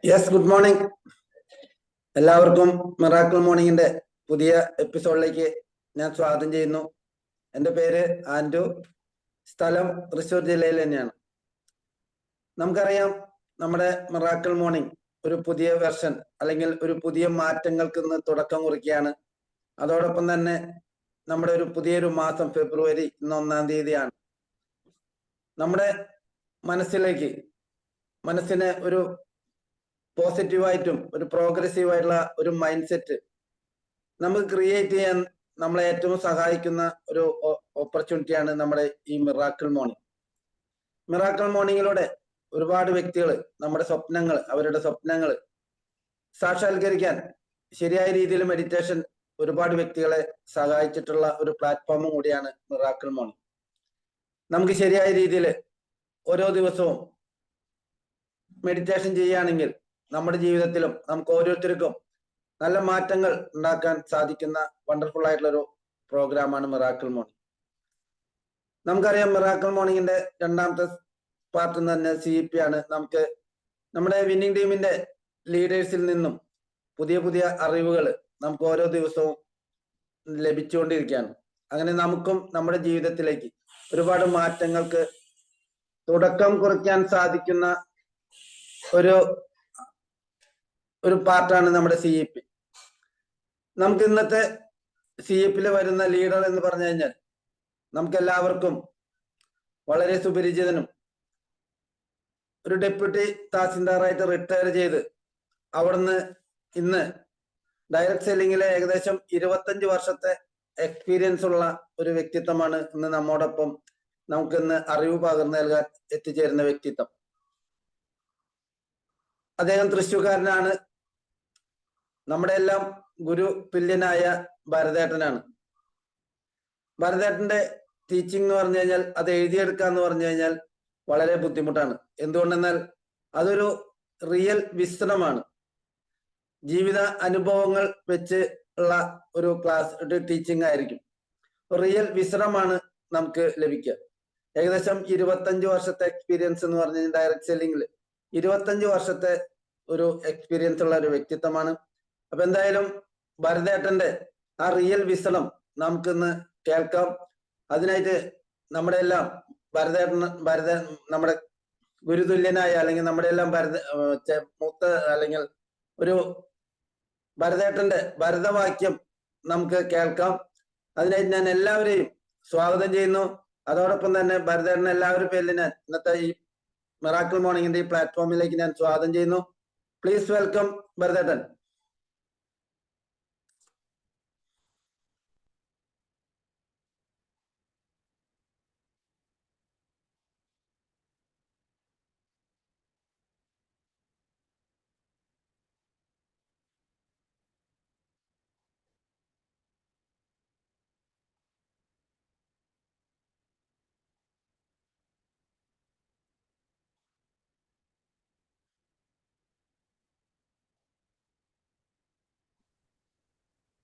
Yes, good morning. എല്ലാവർക്കും miracle മോർണിംഗിന്റെ പുതിയ എപ്പിസോഡിലേക്ക് ഞാൻ സ്വാഗതം ചെയ്യുന്നു. എൻ്റെ പേര് ആൻഡു, സ്ഥലം തൃശ്ശൂർ ജില്ലയിൽ തന്നെയാണ്. നമുക്കറിയാം, നമ്മുടെ മിറാക്കിൾ മോർണിംഗ് ഒരു പുതിയ വെർഷൻ അല്ലെങ്കിൽ ഒരു പുതിയ മാറ്റങ്ങൾക്ക് ഇന്ന് തുടക്കം കുറിക്കുകയാണ്. അതോടൊപ്പം തന്നെ നമ്മുടെ പുതിയൊരു മാസം ഫെബ്രുവരി ഇന്ന് 1-ാം തീയതിയാണ്. നമ്മുടെ മനസ്സിനെ ഒരു പോസിറ്റീവായിട്ടും ഒരു പ്രോഗ്രസീവായിട്ടുള്ള ഒരു മൈൻഡ് സെറ്റ് നമുക്ക് ക്രിയേറ്റ് ചെയ്യാൻ നമ്മളെ ഏറ്റവും സഹായിക്കുന്ന ഒരു ഓപ്പർച്യൂണിറ്റിയാണ് നമ്മുടെ ഈ മിറാക്കിൾ മോർണിംഗ്. മിറാക്കിൾ മോർണിംഗിലൂടെ ഒരുപാട് വ്യക്തികൾ അവരുടെ സ്വപ്നങ്ങൾ സാക്ഷാത്കരിക്കാൻ ശരിയായ രീതിയിൽ മെഡിറ്റേഷൻ ഒരുപാട് വ്യക്തികളെ സഹായിച്ചിട്ടുള്ള ഒരു പ്ലാറ്റ്ഫോമും കൂടിയാണ് മിറാക്കിൾ മോർണിംഗ്. നമുക്ക് ശരിയായ രീതിയിൽ ഓരോ ദിവസവും മെഡിറ്റേഷൻ ചെയ്യുകയാണെങ്കിൽ നമ്മുടെ ജീവിതത്തിലും നമുക്ക് ഓരോരുത്തർക്കും നല്ല മാറ്റങ്ങൾ ഉണ്ടാക്കാൻ സാധിക്കുന്ന വണ്ടർഫുൾ ആയിട്ടുള്ള ഒരു പ്രോഗ്രാമാണ് മിറാക്കിൾ മോർണിംഗ്. നമുക്കറിയാം, മിറാക്കിൾ മോർണിംഗിന്റെ രണ്ടാമത്തെ പാർട്ട് തന്നെ CEP ആണ്. നമുക്ക് നമ്മുടെ വിന്നിംഗ് ടീമിന്റെ ലീഡേഴ്സിൽ നിന്നും പുതിയ പുതിയ അറിവുകൾ നമുക്ക് ഓരോ ദിവസവും ലഭിച്ചുകൊണ്ടിരിക്കുകയാണ്. അങ്ങനെ നമുക്കും നമ്മുടെ ജീവിതത്തിലേക്ക് ഒരുപാട് മാറ്റങ്ങൾക്ക് തുടക്കം കുറിക്കാൻ സാധിക്കുന്ന ഒരു പാർട്ടാണ് നമ്മുടെ CEP. നമുക്ക് ഇന്നത്തെ CEP-ൽ വരുന്ന ലീഡർ എന്ന് പറഞ്ഞു കഴിഞ്ഞാൽ നമുക്ക് എല്ലാവർക്കും വളരെ സുപരിചിതനും ഒരു ഡെപ്യൂട്ടി തഹസിൽദാറായിട്ട് റിട്ടയർ ചെയ്ത് അവിടുന്ന് ഇന്ന് ഡയറക്ട് സെല്ലിങ്ങിലെ ഏകദേശം 25 വർഷത്തെ എക്സ്പീരിയൻസ് ഉള്ള ഒരു വ്യക്തിത്വമാണ് ഇന്ന് നമ്മോടൊപ്പം നമുക്കിന്ന് അറിവ് പകർന്നു നൽകാൻ എത്തിച്ചേരുന്ന വ്യക്തിത്വം. അദ്ദേഹം തൃശ്ശൂർക്കാരനാണ്. നമ്മുടെ എല്ലാം ഗുരു തുല്യനായ ഭരതേട്ടനാണ്. ഭരതേട്ടന്റെ ടീച്ചിങ് എന്ന് പറഞ്ഞു കഴിഞ്ഞാൽ അത് എഴുതിയെടുക്കുക എന്ന് പറഞ്ഞു കഴിഞ്ഞാൽ വളരെ ബുദ്ധിമുട്ടാണ്. എന്തുകൊണ്ടെന്നാൽ അതൊരു റിയൽ വിസ്ഡമാണ്. ജീവിത അനുഭവങ്ങൾ വെച്ച് ഉള്ള ഒരു ടീച്ചിങ് ആയിരിക്കും. റിയൽ വിസ്ഡമാണ് നമുക്ക് ലഭിക്കുക. ഏകദേശം 25 വർഷത്തെ എക്സ്പീരിയൻസ് എന്ന് പറഞ്ഞു കഴിഞ്ഞാൽ ഡയറക്ട് സെല്ലിങ്ങിൽ 25 വർഷത്തെ ഒരു എക്സ്പീരിയൻസ് ഉള്ള ഒരു വ്യക്തിത്വമാണ്. അപ്പൊ എന്തായാലും ഭരതേട്ടന്റെ ആ റിയൽ വിസ്ഡം നമുക്കിന്ന് കേൾക്കാം. അതിനായിട്ട് നമ്മുടെ എല്ലാം നമ്മുടെ ഗുരുതുല്യനായ അല്ലെങ്കിൽ നമ്മുടെ എല്ലാം മൂത്ത അല്ലെങ്കിൽ ഒരു ഭരതേട്ടന്റെ ഭരതവാക്യം നമുക്ക് കേൾക്കാം. അതിനായിട്ട് ഞാൻ എല്ലാവരെയും സ്വാഗതം ചെയ്യുന്നു. അതോടൊപ്പം തന്നെ ഭരതേട്ടൻ എല്ലാവരും പേരിൽ ഞാൻ ഇന്നത്തെ ഈ മിറാക്കിൾ മോർണിംഗിന്റെ ഈ പ്ലാറ്റ്ഫോമിലേക്ക് ഞാൻ സ്വാഗതം ചെയ്യുന്നു. Please welcome Bharathettan.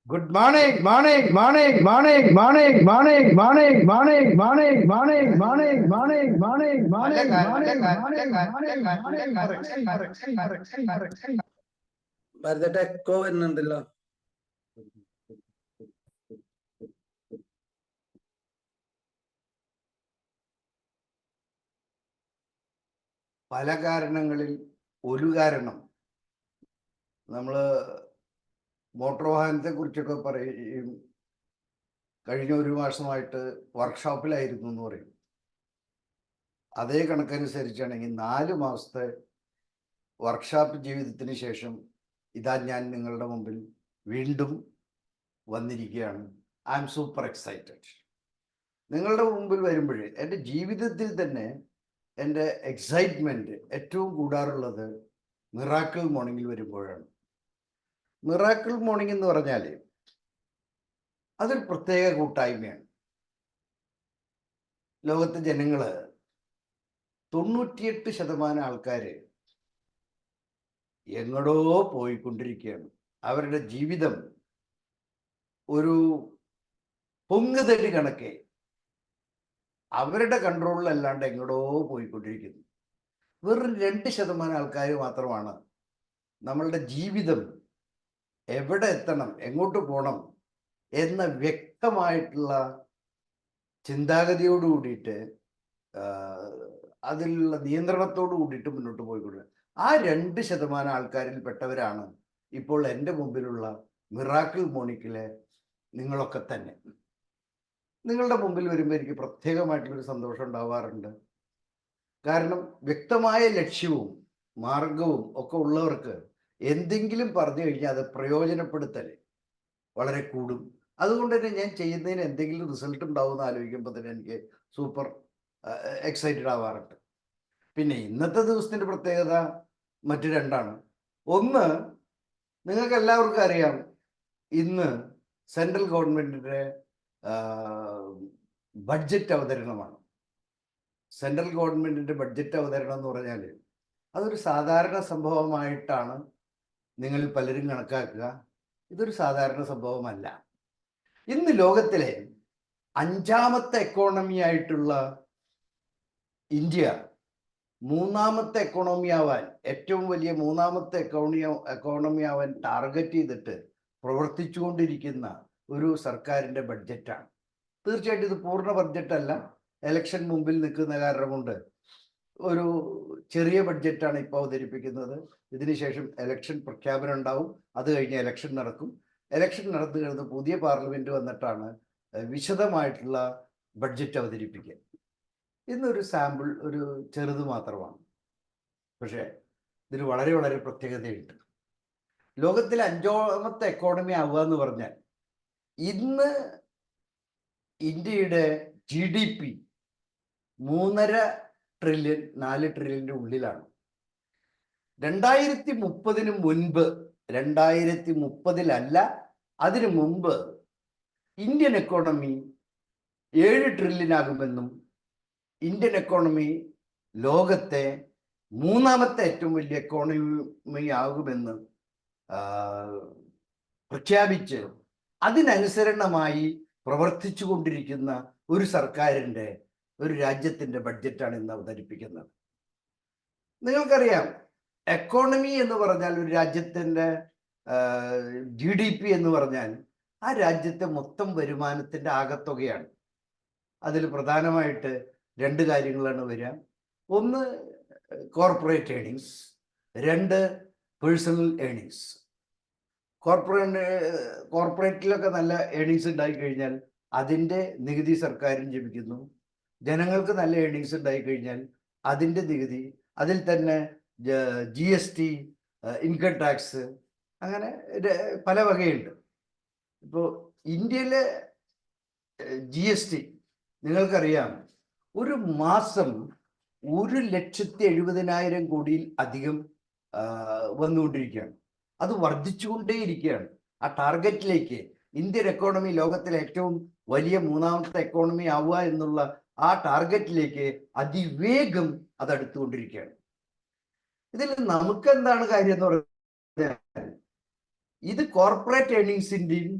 Good morning, morning, morning, morning, morning, morning, morning, morning, morning, morning, morning, morning, morning, morning, morning. ഭരതേട്ട എക്കോ വരുന്നുണ്ടല്ലോ. പല കാരണങ്ങളിൽ ഒരു കാരണം നമ്മള് മോട്ടോർ വാഹനത്തെ കുറിച്ചൊക്കെ പറയും. കഴിഞ്ഞ ഒരു മാസമായിട്ട് വർക്ക്ഷോപ്പിലായിരുന്നു എന്ന് പറയും. അതേ കണക്കനുസരിച്ചാണെങ്കിൽ 4 മാസത്തെ വർക്ക്ഷോപ്പ് ജീവിതത്തിന് ശേഷം ഇതാ ഞാൻ നിങ്ങളുടെ മുമ്പിൽ വീണ്ടും വന്നിരിക്കുകയാണ്. I M super excited. നിങ്ങളുടെ മുമ്പിൽ വരുമ്പോഴേ എൻ്റെ ജീവിതത്തിൽ തന്നെ എൻ്റെ എക്സൈറ്റ്മെൻറ്റ് ഏറ്റവും കൂടാറുള്ളത് മിറാക്കിൾ മോർണിംഗിൽ വരുമ്പോഴാണ്. മിറാക്കിൾ മോർണിംഗ് എന്ന് പറഞ്ഞാൽ അതൊരു പ്രത്യേക കൂട്ടായ്മയാണ്. ലോകത്തെ ജനങ്ങൾ 98% ആൾക്കാർ എങ്ങടോ പോയിക്കൊണ്ടിരിക്കുകയാണ്. അവരുടെ ജീവിതം ഒരു പൊങ്ങുതടി കണക്കെ അവരുടെ കൺട്രോളിലല്ലാണ്ട് എങ്ങടോ പോയിക്കൊണ്ടിരിക്കുന്നു. വെറും 2% ആൾക്കാർ മാത്രമാണ് നമ്മളുടെ ജീവിതം എവിടെ എത്തണം, എങ്ങോട്ട് പോകണം എന്ന വ്യക്തമായിട്ടുള്ള ചിന്താഗതിയോട് കൂടിയിട്ട് അതിലുള്ള നിയന്ത്രണത്തോട് കൂടിയിട്ട് മുന്നോട്ട് പോയിക്കൊള്ളുക. ആ 2% ആൾക്കാരിൽ പെട്ടവരാണ് ഇപ്പോൾ എൻ്റെ മുമ്പിലുള്ള മിറാക്കിൾ മോർണിംഗിലെ നിങ്ങളൊക്കെ തന്നെ. നിങ്ങളുടെ മുമ്പിൽ വരുമ്പോൾ എനിക്ക് പ്രത്യേകമായിട്ടുള്ളൊരു സന്തോഷം ഉണ്ടാവാറുണ്ട്. കാരണം വ്യക്തമായ ലക്ഷ്യവും മാർഗവും ഒക്കെ ഉള്ളവർക്ക് എന്തെങ്കിലും പറഞ്ഞു കഴിഞ്ഞാൽ അത് പ്രയോജനപ്പെടുത്തൽ വളരെ കൂടും. അതുകൊണ്ട് തന്നെ ഞാൻ ചെയ്യുന്നതിന് എന്തെങ്കിലും റിസൾട്ട് ഉണ്ടാവുമെന്ന് ആലോചിക്കുമ്പോൾ തന്നെ എനിക്ക് സൂപ്പർ എക്സൈറ്റഡ് ആവാറുണ്ട്. പിന്നെ ഇന്നത്തെ ദിവസത്തിൻ്റെ പ്രത്യേകത മറ്റു 2ആണ്. ഒന്ന്, നിങ്ങൾക്ക് എല്ലാവർക്കും അറിയാം, ഇന്ന് സെൻട്രൽ ഗവൺമെൻറ്റിൻ്റെ ബഡ്ജറ്റ് അവതരണമാണ്. സെൻട്രൽ ഗവൺമെൻറ്റിൻ്റെ ബഡ്ജറ്റ് അവതരണം എന്ന് പറഞ്ഞാൽ അതൊരു സാധാരണ സംഭവമായിട്ടാണ് നിങ്ങൾ പലരും കണക്കാക്കുക. ഇതൊരു സാധാരണ സംഭവമല്ല. ഇന്ന് ലോകത്തിലെ 5ാമത്തെ എക്കോണമി ആയിട്ടുള്ള ഇന്ത്യ 3ാമത്തെ എക്കോണമി ആവാൻ, ഏറ്റവും വലിയ 3ാമത്തെ എക്കോണമി ആവാൻ ടാർഗറ്റ് ചെയ്തിട്ട് പ്രവർത്തിച്ചുകൊണ്ടിരിക്കുന്ന ഒരു സർക്കാരിൻ്റെ ബഡ്ജറ്റാണ്. തീർച്ചയായിട്ടും ഇത് പൂർണ്ണ ബഡ്ജറ്റല്ല. എലക്ഷൻ മുമ്പിൽ നിൽക്കുന്ന കാരണം കൊണ്ട് ഒരു ചെറിയ ബഡ്ജറ്റാണ് ഇപ്പോൾ അവതരിപ്പിക്കുന്നത്. ഇതിനുശേഷം എലക്ഷൻ പ്രഖ്യാപനം ഉണ്ടാവും. അത് കഴിഞ്ഞ് എലക്ഷൻ നടക്കും. എലക്ഷൻ നടന്നു കഴിഞ്ഞ് പുതിയ പാർലമെൻറ്റ് വന്നിട്ടാണ് വിശദമായിട്ടുള്ള ബഡ്ജറ്റ് അവതരിപ്പിക്കുക. ഇന്നൊരു സാമ്പിൾ, ഒരു ചെറുത് മാത്രമാണ്. പക്ഷേ ഇതിന് വളരെ വളരെ പ്രത്യേകതയുണ്ട്. ലോകത്തിലെ 5ാമത്തെ എക്കോണമി ആവുക എന്ന് പറഞ്ഞാൽ ഇന്ന് ഇന്ത്യയുടെ GDP 3.5 ട്രില്യൺ 4 ട്രില്യൻ്റെ ഉള്ളിലാണ്. 2030 മുൻപ്, 2030 അതിനു മുമ്പ് ഇന്ത്യൻ എക്കോണമി 7 ട്രില്യൺ ആകുമെന്നും ഇന്ത്യൻ എക്കോണമി ലോകത്തെ 3ാമത്തെ ഏറ്റവും വലിയ എക്കോണമി ആകുമെന്ന് പ്രഖ്യാപിച്ച് അതിനനുസരണമായി പ്രവർത്തിച്ചു കൊണ്ടിരിക്കുന്ന ഒരു സർക്കാരിൻ്റെ, ഒരു രാജ്യത്തിൻ്റെ ബഡ്ജറ്റാണ് ഇന്ന് അവതരിപ്പിക്കുന്നത്. നിങ്ങൾക്കറിയാം, എക്കോണമി എന്ന് പറഞ്ഞാൽ ഒരു രാജ്യത്തിൻ്റെ GDP എന്ന് പറഞ്ഞാൽ ആ രാജ്യത്തെ മൊത്തം വരുമാനത്തിൻ്റെ ആകത്തുകയാണ്. അതിൽ പ്രധാനമായിട്ട് 2 കാര്യങ്ങളാണ് വരിക. ഒന്ന് കോർപ്പറേറ്റ് ഏണിങ്സ്, 2 പേഴ്സണൽ ഏണിങ്സ്. കോർപ്പറേറ്റിലൊക്കെ നല്ല ഏണിങ്സ് ഉണ്ടായിക്കഴിഞ്ഞാൽ അതിൻ്റെ നികുതി സർക്കാരും ലഭിക്കുന്നു. ജനങ്ങൾക്ക് നല്ല ഏണിങ്സ് ഉണ്ടായിക്കഴിഞ്ഞാൽ അതിൻ്റെ നികുതി, അതിൽ തന്നെ GST, ഇൻകം ടാക്സ്, അങ്ങനെ പല വകയുണ്ട്. ഇപ്പോൾ ഇന്ത്യയിലെ GST നിങ്ങൾക്കറിയാം, ഒരു മാസം 1,70,000 കോടിയിൽ അധികം വന്നുകൊണ്ടിരിക്കുകയാണ്. അത് വർദ്ധിച്ചുകൊണ്ടേയിരിക്കുകയാണ്. ആ ടാർഗറ്റിലേക്ക്, ഇന്ത്യൻ എക്കോണമി ലോകത്തിലെ ഏറ്റവും വലിയ 3ാമത്തെ എക്കോണമി ആവുക എന്നുള്ള ആ ടാർഗറ്റിലേക്ക് അതിവേഗം അത് അടുത്തുകൊണ്ടിരിക്കുകയാണ്. ഇതിൽ നമുക്ക് എന്താണ് കാര്യം എന്ന് പറഞ്ഞാൽ, ഇത് കോർപ്പറേറ്റ് ഏണിങ്സിൻ്റെയും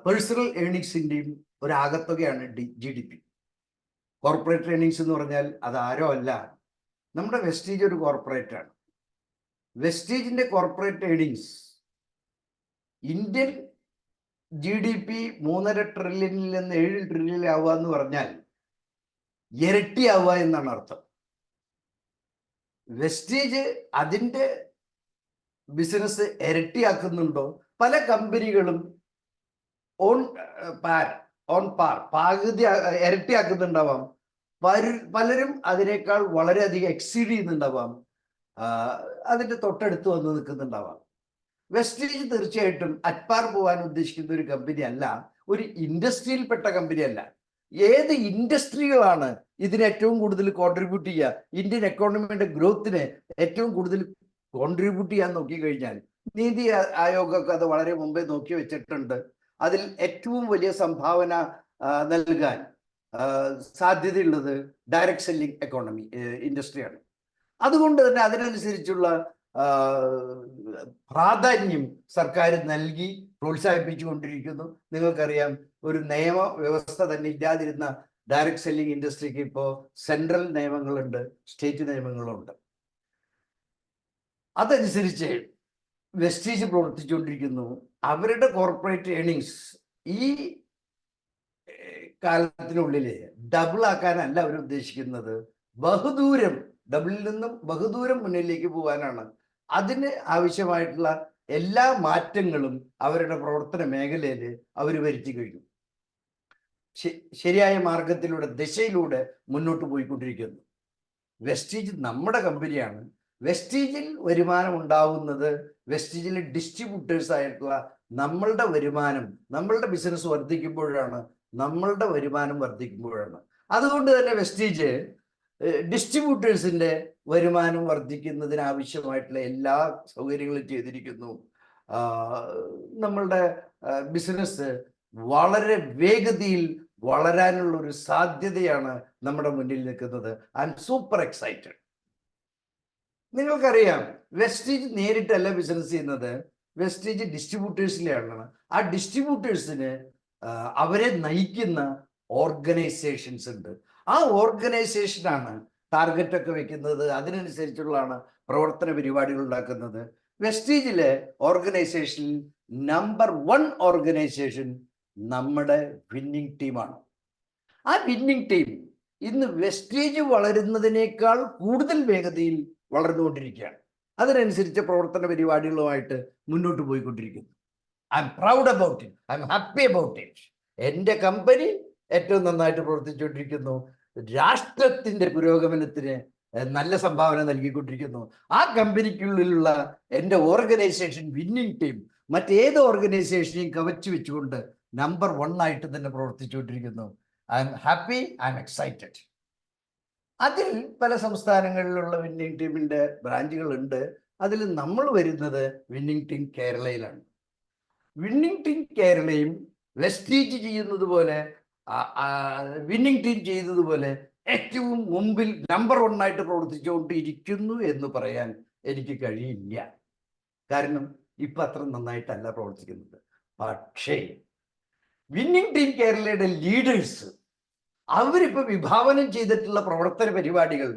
പേഴ്സണൽ ഏണിങ്സിൻ്റെയും ഒരാകത്തുകയാണ് GDP. കോർപ്പറേറ്റ് ഏണിങ്സ് എന്ന് പറഞ്ഞാൽ അത് ആരോ അല്ല, നമ്മുടെ വെസ്റ്റീജ് ഒരു കോർപ്പറേറ്റാണ്. വെസ്റ്റീജിൻ്റെ കോർപ്പറേറ്റ് ഏണിങ്സ് ഇന്ത്യൻ GDP 3.5 ട്രില്യണിൽ നിന്ന് 7 ട്രില്യൺ ആവുക എന്ന് പറഞ്ഞാൽ ഇരട്ടിയാവുക എന്നാണ് അർത്ഥം. വെസ്റ്റീജ് അതിൻ്റെ ബിസിനസ് ഇരട്ടിയാക്കുന്നുണ്ടോ? പല കമ്പനികളും ഓൺ പാർ പകുതി ഇരട്ടിയാക്കുന്നുണ്ടാവാം. പലരും അതിനേക്കാൾ വളരെയധികം എക്സീഡ് ചെയ്യുന്നുണ്ടാവാം. അതിൻ്റെ തൊട്ടടുത്ത് വന്ന് നിൽക്കുന്നുണ്ടാവാം. വെസ്റ്റീജ് തീർച്ചയായിട്ടും അറ്റ്പാർ പോകാൻ ഉദ്ദേശിക്കുന്ന ഒരു കമ്പനി അല്ല, ഒരു ഇൻഡസ്ട്രിയിൽപ്പെട്ട കമ്പനി അല്ല. ഏത് ഇൻഡസ്ട്രികളാണ് ഇതിന് ഏറ്റവും കൂടുതൽ കോൺട്രിബ്യൂട്ട് ചെയ്യുക, ഇന്ത്യൻ എക്കോണമിയുടെ ഗ്രോത്തിന് ഏറ്റവും കൂടുതൽ കോൺട്രിബ്യൂട്ട് ചെയ്യാൻ നോക്കിക്കഴിഞ്ഞാൽ നീതി ആയോഗൊക്കെ അത് വളരെ മുമ്പേ നോക്കി വെച്ചിട്ടുണ്ട്. അതിൽ ഏറ്റവും വലിയ സംഭാവന നൽകാൻ സാധ്യതയുള്ളത് ഡയറക്റ്റ് സെല്ലിംഗ് എക്കോണമി ഇൻഡസ്ട്രിയാണ്. അതുകൊണ്ട് തന്നെ അതിനനുസരിച്ചുള്ള പ്രാധാന്യം സർക്കാർ നൽകി പ്രോത്സാഹിപ്പിച്ചുകൊണ്ടിരിക്കുന്നു. നിങ്ങൾക്കറിയാം, ഒരു നിയമ വ്യവസ്ഥ തന്നെ ഇല്ലാതിരുന്ന ഡയറക്റ്റ് സെല്ലിംഗ് ഇൻഡസ്ട്രിക്ക് ഇപ്പോൾ സെൻട്രൽ നിയമങ്ങളുണ്ട്, സ്റ്റേറ്റ് നിയമങ്ങളുണ്ട്. അതനുസരിച്ച് വെസ്റ്റീജ് പ്രവർത്തിച്ചുകൊണ്ടിരിക്കുന്നു. അവരുടെ കോർപ്പറേറ്റ് ഏണിങ്സ് ഈ കാലത്തിനുള്ളിൽ ഡബിൾ ആക്കാനല്ല അവർ ഉദ്ദേശിക്കുന്നത്, ബഹുദൂരം, ഡബിളിൽ നിന്നും ബഹുദൂരം മുന്നിലേക്ക് പോകാനാണ്. അതിന് ആവശ്യമായിട്ടുള്ള എല്ലാ മാറ്റങ്ങളും അവരുടെ പ്രവർത്തന മേഖലയിൽ അവർ വരുത്തി കഴിഞ്ഞു. ശരിയായ മാർഗത്തിലൂടെ, ദിശയിലൂടെ മുന്നോട്ട് പോയിക്കൊണ്ടിരിക്കുന്നു. വെസ്റ്റീജ് നമ്മുടെ കമ്പനിയാണ്. വെസ്റ്റീജിൽ വരുമാനം ഉണ്ടാവുന്നത് വെസ്റ്റീജിലെ ഡിസ്ട്രിബ്യൂട്ടേഴ്സ് ആയിട്ടുള്ള നമ്മളുടെ വരുമാനം, നമ്മളുടെ ബിസിനസ് വർദ്ധിക്കുമ്പോഴാണ്, നമ്മളുടെ വരുമാനം വർദ്ധിക്കുമ്പോഴാണ്. അതുകൊണ്ട് തന്നെ വെസ്റ്റീജ് ഡിസ്ട്രിബ്യൂട്ടേഴ്സിന്റെ വരുമാനം വർദ്ധിക്കുന്നതിന് ആവശ്യമായിട്ടുള്ള എല്ലാ സൗകര്യങ്ങളും ചെയ്തിരിക്കുന്നു. നമ്മളുടെ ബിസിനസ് വളരെ വേഗതയിൽ വളരാനുള്ള ഒരു സാധ്യതയാണ് നമ്മുടെ മുന്നിൽ നിൽക്കുന്നത്. I M super excited. നിങ്ങൾക്കറിയാം, വെസ്റ്റീജ് നേരിട്ടല്ല ബിസിനസ് ചെയ്യുന്നത്, വെസ്റ്റീജ് ഡിസ്ട്രിബ്യൂട്ടേഴ്സിലാണ്. ആ ഡിസ്ട്രിബ്യൂട്ടേഴ്സിന് അവരെ നയിക്കുന്ന ഓർഗനൈസേഷൻസ് ഉണ്ട്. ആ ഓർഗനൈസേഷനാണ് ടാർഗറ്റ് ഒക്കെ വെക്കുന്നത്, അതിനനുസരിച്ചുള്ളതാണ് പ്രവർത്തന പരിപാടികൾ ഉണ്ടാക്കുന്നത്. വെസ്റ്റീജിലെ ഓർഗനൈസേഷനിൽ നമ്പർ 1 ഓർഗനൈസേഷൻ നമ്മുടെ വിന്നിംഗ് ടീമാണ്. ആ വിന്നിംഗ് ടീം ഇന്ന് വെസ്റ്റീജ് വളരുന്നതിനേക്കാൾ കൂടുതൽ വേഗതയിൽ വളർന്നുകൊണ്ടിരിക്കുകയാണ്. അതിനനുസരിച്ച് പ്രവർത്തന പരിപാടികളുമായിട്ട് മുന്നോട്ട് പോയിക്കൊണ്ടിരിക്കുന്നു. I am proud about it, I am happy about it. എൻ്റെ കമ്പനി ഏറ്റവും നന്നായിട്ട് പ്രവർത്തിച്ചുകൊണ്ടിരിക്കുന്നു. രാഷ്ട്രത്തിൻ്റെ പുരോഗമനത്തിന് നല്ല സംഭാവന നൽകിക്കൊണ്ടിരിക്കുന്നു. ആ കമ്പനിക്കുള്ളിലുള്ള എൻ്റെ ഓർഗനൈസേഷൻ വിന്നിംഗ് ടീം മറ്റേത് ഓർഗനൈസേഷനെയും കവച്ചു വെച്ചുകൊണ്ട് നമ്പർ 1 ആയിട്ട് തന്നെ പ്രവർത്തിച്ചുകൊണ്ടിരിക്കുന്നു. I'm happy, I'm excited. അതിൽ പല സംസ്ഥാനങ്ങളിലുള്ള വിന്നിംഗ് ടീമിൻ്റെ ബ്രാഞ്ചുകളുണ്ട്. അതിൽ നമ്മൾ വരുന്നത് വിന്നിംഗ് ടീം കേരളയിലാണ്. വിന്നിംഗ് ടീം കേരളയും വെസ്റ്റീജ് ചെയ്യുന്നത് പോലെ, വിന്നിംഗ് ടീം ചെയ്തതുപോലെ ഏറ്റവും മുമ്പിൽ നമ്പർ 1 ആയിട്ട് പ്രവർത്തിച്ചുകൊണ്ടിരിക്കുന്നു എന്ന് പറയാൻ എനിക്ക് കഴിയില്ല. കാരണം ഇപ്പം അത്ര നന്നായിട്ടല്ല പ്രവർത്തിക്കുന്നത്. പക്ഷേ വിന്നിംഗ് ടീം കേരളയുടെ ലീഡേഴ്സ് അവരിപ്പോ വിഭാവനം ചെയ്തിട്ടുള്ള പ്രവർത്തന പരിപാടികൾ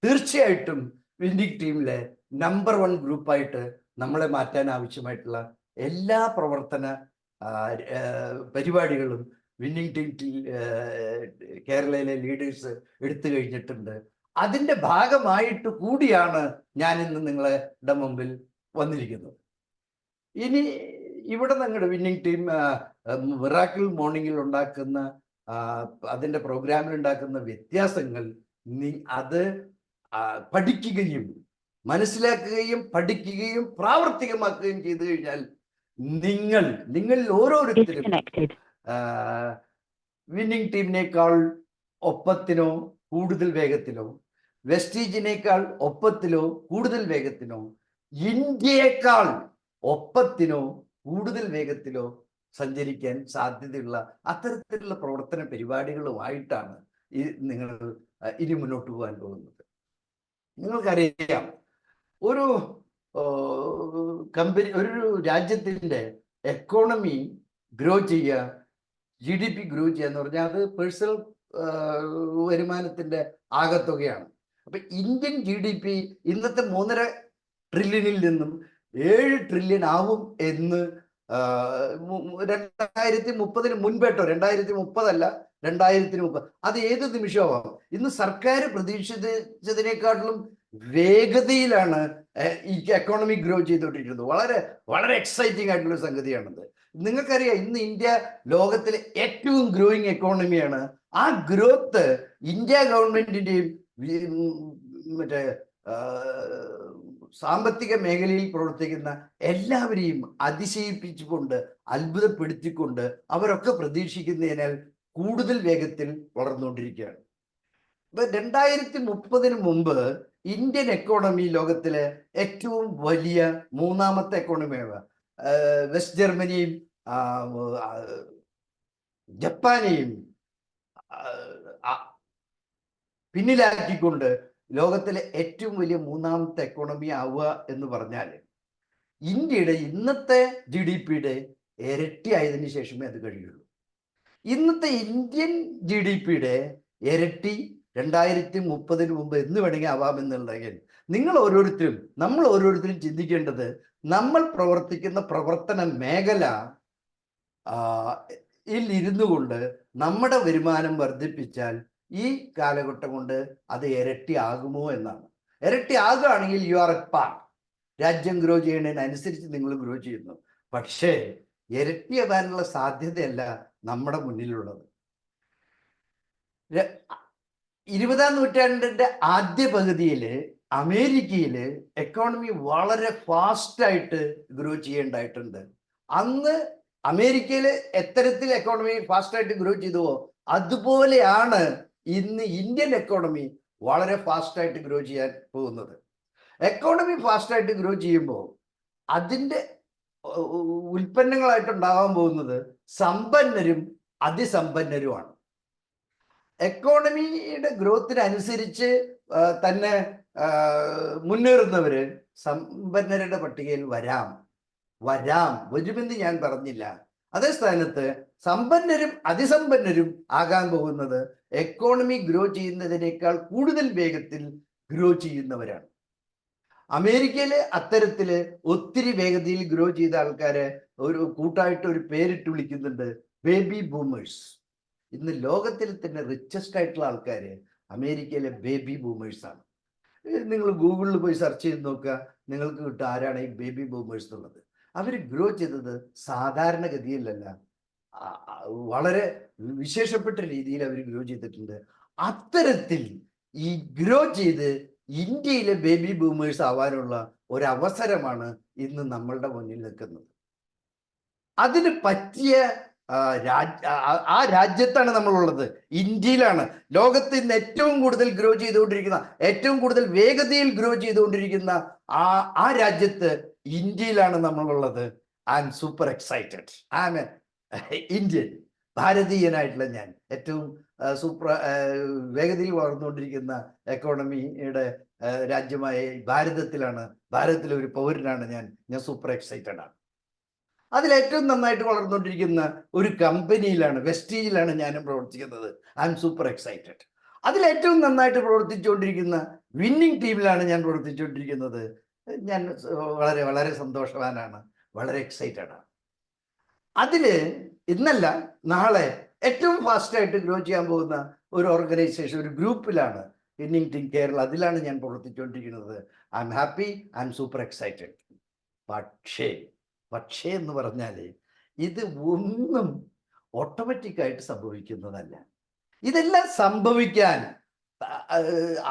തീർച്ചയായിട്ടും വിന്നിംഗ് ടീമിലെ നമ്പർ 1 ഗ്രൂപ്പായിട്ട് നമ്മളെ മാറ്റാൻ ആവശ്യമായിട്ടുള്ള എല്ലാ പ്രവർത്തന പരിപാടികളും വിന്നിംഗ് ടീം കേരളയിലെ ലീഡേഴ്സ് എടുത്തു കഴിഞ്ഞിട്ടുണ്ട്. അതിൻ്റെ ഭാഗമായിട്ട് കൂടിയാണ് ഞാൻ ഇന്ന് നിങ്ങളുടെ മുമ്പിൽ വന്നിരിക്കുന്നത്. ഇനി ഇവിടെ നിങ്ങളുടെ വിന്നിംഗ് ടീം മിറാക്കിൾ മോർണിംഗിൽ ഉണ്ടാക്കുന്ന അതിൻ്റെ പ്രോഗ്രാമിൽ ഉണ്ടാക്കുന്ന വ്യത്യാസങ്ങൾ അത് പഠിക്കുകയും മനസ്സിലാക്കുകയും പഠിക്കുകയും പ്രാവർത്തികമാക്കുകയും ചെയ്തു കഴിഞ്ഞാൽ നിങ്ങളിൽ ഓരോരുത്തരും വിന്നിംഗ് ടീമിനേക്കാൾ ഒപ്പത്തിനോ കൂടുതൽ വേഗത്തിലോ, വെസ്റ്റീജിനേക്കാൾ ഒപ്പത്തിലോ കൂടുതൽ വേഗത്തിനോ, ഇന്ത്യയേക്കാൾ ഒപ്പത്തിനോ കൂടുതൽ വേഗത്തിലോ സഞ്ചരിക്കാൻ സാധ്യതയുള്ള അത്തരത്തിലുള്ള പ്രവർത്തന പരിപാടികളുമായിട്ടാണ് നിങ്ങൾ ഇനി മുന്നോട്ട് പോകാൻ പോകുന്നത്. നിങ്ങൾക്കറിയാം, ഒരു കമ്പനി, ഒരു രാജ്യത്തിൻ്റെ എക്കോണമി ഗ്രോ ചെയ്യുക, GDP ഗ്രോ ചെയ്യുക എന്ന് പറഞ്ഞാൽ അത് പേഴ്സണൽ വരുമാനത്തിൻ്റെ ആകത്തുകയാണ്. അപ്പം ഇന്ത്യൻ GDP ഇന്നത്തെ 3.5 ട്രില്യണിൽ നിന്നും 7 ട്രില്യൺ ആവും എന്ന് 2030 മുൻപേട്ടോ, 2030 അല്ല 2030, അത് ഏത് നിമിഷമാവാം. ഇന്ന് സർക്കാർ പ്രതീക്ഷിച്ചതിനേക്കാട്ടിലും വേഗതയിലാണ് ഈ എക്കോണമി ഗ്രോ ചെയ്തുകൊണ്ടിരിക്കുന്നത്. വളരെ വളരെ എക്സൈറ്റിംഗ് ആയിട്ടുള്ള സംഗതിയാണത്. നിങ്ങൾക്കറിയാം, ഇന്ന് ഇന്ത്യ ലോകത്തിലെ ഏറ്റവും ഗ്രോയിങ് എക്കോണമിയാണ്. ആ ഗ്രോത്ത് ഇന്ത്യ ഗവൺമെന്റിന്റെയും മറ്റേ സാമ്പത്തിക മേഖലയിൽ പ്രവർത്തിക്കുന്ന എല്ലാവരെയും അതിശയിപ്പിച്ചുകൊണ്ട്, അത്ഭുതപ്പെടുത്തിക്കൊണ്ട് അവരൊക്കെ പ്രതീക്ഷിക്കുന്നതിനാൽ കൂടുതൽ വേഗത്തിൽ വളർന്നുകൊണ്ടിരിക്കുകയാണ്. ഇപ്പൊ 2030 മുമ്പ് ഇന്ത്യൻ എക്കോണമി ലോകത്തിലെ ഏറ്റവും വലിയ 3ാമത്തെ എക്കോണമിയാണ്. വെസ്റ്റ് ജർമ്മനിയും ജപ്പാനെയും പിന്നിലാക്കിക്കൊണ്ട് ലോകത്തിലെ ഏറ്റവും വലിയ 3ാമത്തെ എക്കോണമി ആവുക എന്ന് പറഞ്ഞാൽ ഇന്ത്യയുടെ ഇന്നത്തെ GDPയുടെ ഇരട്ടി ആയതിനു ശേഷമേ അത് കഴിയുള്ളൂ. ഇന്നത്തെ ഇന്ത്യൻ GDPയുടെ ഇരട്ടി 2030 മുമ്പ് എന്ന് വേണമെങ്കിൽ ആവാമെന്നുണ്ടെങ്കിൽ നമ്മൾ ഓരോരുത്തരും ചിന്തിക്കേണ്ടത് നമ്മൾ പ്രവർത്തിക്കുന്ന പ്രവർത്തന മേഖല ഇരുന്നു കൊണ്ട് നമ്മുടെ വരുമാനം വർദ്ധിപ്പിച്ചാൽ ഈ കാലഘട്ടം കൊണ്ട് അത് ഇരട്ടി ആകുമോ എന്നാണ്. ഇരട്ടി ആകുകയാണെങ്കിൽ യു ആർ എ പാർട്ട്. രാജ്യം ഗ്രോ ചെയ്യുന്നതിനനുസരിച്ച് നിങ്ങൾ ഗ്രോ ചെയ്യുന്നു. പക്ഷേ ഇരട്ടിയാകാനുള്ള സാധ്യതയല്ല നമ്മുടെ മുന്നിലുള്ളത്. 20-ാം നൂറ്റാണ്ടിന്റെ ആദ്യ പകുതിയിൽ അമേരിക്കയിൽ എക്കോണമി വളരെ ഫാസ്റ്റായിട്ട് ഗ്രോ ചെയ്യേണ്ടായിട്ടുണ്ട്. അന്ന് അമേരിക്കയിൽ എത്തരത്തിൽ എക്കോണമി ഫാസ്റ്റായിട്ട് ഗ്രോ ചെയ്തുവോ അതുപോലെയാണ് ഇന്ന് ഇന്ത്യൻ എക്കോണമി വളരെ ഫാസ്റ്റായിട്ട് ഗ്രോ ചെയ്യാൻ പോകുന്നത്. എക്കോണമി ഫാസ്റ്റായിട്ട് ഗ്രോ ചെയ്യുമ്പോൾ അതിൻ്റെ ഉൽപ്പന്നങ്ങളായിട്ടുണ്ടാകാൻ പോകുന്നത് സമ്പന്നരും അതിസമ്പന്നരുമാണ്. എക്കോണമിയുടെ ഗ്രോത്തിനനുസരിച്ച് തന്നെ മുന്നേറുന്നവര് സമ്പന്നരുടെ പട്ടികയിൽ വരുമെന്ന് ഞാൻ പറഞ്ഞില്ല. അതേ സ്ഥാനത്ത് സമ്പന്നരും അതിസമ്പന്നരും ആകാൻ പോകുന്നത് എക്കോണമി ഗ്രോ ചെയ്യുന്നതിനേക്കാൾ കൂടുതൽ വേഗത്തിൽ ഗ്രോ ചെയ്യുന്നവരാണ്. അമേരിക്കയില് അത്തരത്തില് ഒത്തിരി വേഗതയിൽ ഗ്രോ ചെയ്ത ആൾക്കാരെ ഒരു കൂട്ടായിട്ട് ഒരു പേരിട്ട് വിളിക്കുന്നുണ്ട്, ബേബി ബൂമേഴ്സ്. ഇന്ന് ലോകത്തിൽ തന്നെ റിച്ചസ്റ്റ് ആയിട്ടുള്ള ആൾക്കാര് അമേരിക്കയിലെ ബേബി ബൂമേഴ്സ് ആണ്. നിങ്ങൾ ഗൂഗിളിൽ പോയി സെർച്ച് ചെയ്ത് നോക്കുക, നിങ്ങൾക്ക് കിട്ടും ആരാണ് ഈ ബേബി ബൂമേഴ്സ് എന്നുള്ളത്. അവർ ഗ്രോ ചെയ്തത് സാധാരണഗതിയിലല്ല, വളരെ വിശേഷപ്പെട്ട രീതിയിൽ അവർ ഗ്രോ ചെയ്തിട്ടുണ്ട്. അത്തരത്തിൽ ഈ ഗ്രോ ചെയ്ത് ഇന്ത്യയിലെ ബേബി ബൂമേഴ്സ് ആവാനുള്ള ഒരവസരമാണ് ഇന്ന് നമ്മളുടെ മുന്നിൽ നിൽക്കുന്നത്. അതിന് പറ്റിയ ആ രാജ്യത്താണ് നമ്മളുള്ളത്, ഇന്ത്യയിലാണ്. ലോകത്ത് ഇന്ന് ഏറ്റവും കൂടുതൽ ഗ്രോ ചെയ്തുകൊണ്ടിരിക്കുന്ന, ഏറ്റവും കൂടുതൽ വേഗതയിൽ ഗ്രോ ചെയ്തുകൊണ്ടിരിക്കുന്ന ആ രാജ്യത്ത് ഇന്ത്യയിലാണ് നമ്മളുള്ളത്. I am super excited. I am Indian, ഭാരതീയനായിട്ടുള്ള ഞാൻ. ഏറ്റവും വേഗതയിൽ വളർന്നുകൊണ്ടിരിക്കുന്ന എക്കോണമിയുടെ രാജ്യമായ ഭാരതത്തിലാണ്, ഭാരതത്തിലെ ഒരു പൗരനാണ് ഞാൻ സൂപ്പർ എക്സൈറ്റഡ് ആണ്. അതിലേറ്റവും നന്നായിട്ട് വളർന്നുകൊണ്ടിരിക്കുന്ന ഒരു കമ്പനിയിലാണ്, വെസ്റ്റീജിലാണ് ഞാനും പ്രവർത്തിക്കുന്നത്. I M super excited. അതിലേറ്റവും നന്നായിട്ട് പ്രവർത്തിച്ചുകൊണ്ടിരിക്കുന്ന വിന്നിങ് ടീമിലാണ് ഞാൻ പ്രവർത്തിച്ചുകൊണ്ടിരിക്കുന്നത്. ഞാൻ വളരെ വളരെ സന്തോഷവാനാണ്, വളരെ എക്സൈറ്റഡ് ആണ്. അതില് ഇന്നല്ല നാളെ ഏറ്റവും ഫാസ്റ്റായിട്ട് ഗ്രോ ചെയ്യാൻ പോകുന്ന ഒരു ഓർഗനൈസേഷൻ, ഒരു ഗ്രൂപ്പിലാണ് വിന്നിങ് ടീം കേരള. അതിലാണ് ഞാൻ പ്രവർത്തിച്ചുകൊണ്ടിരിക്കുന്നത്. I'm happy, I'm super excited. പക്ഷേ എന്ന് പറഞ്ഞാൽ ഇത് ഒന്നും ഓട്ടോമാറ്റിക്കായിട്ട് സംഭവിക്കുന്നതല്ല. ഇതെല്ലാം സംഭവിക്കാൻ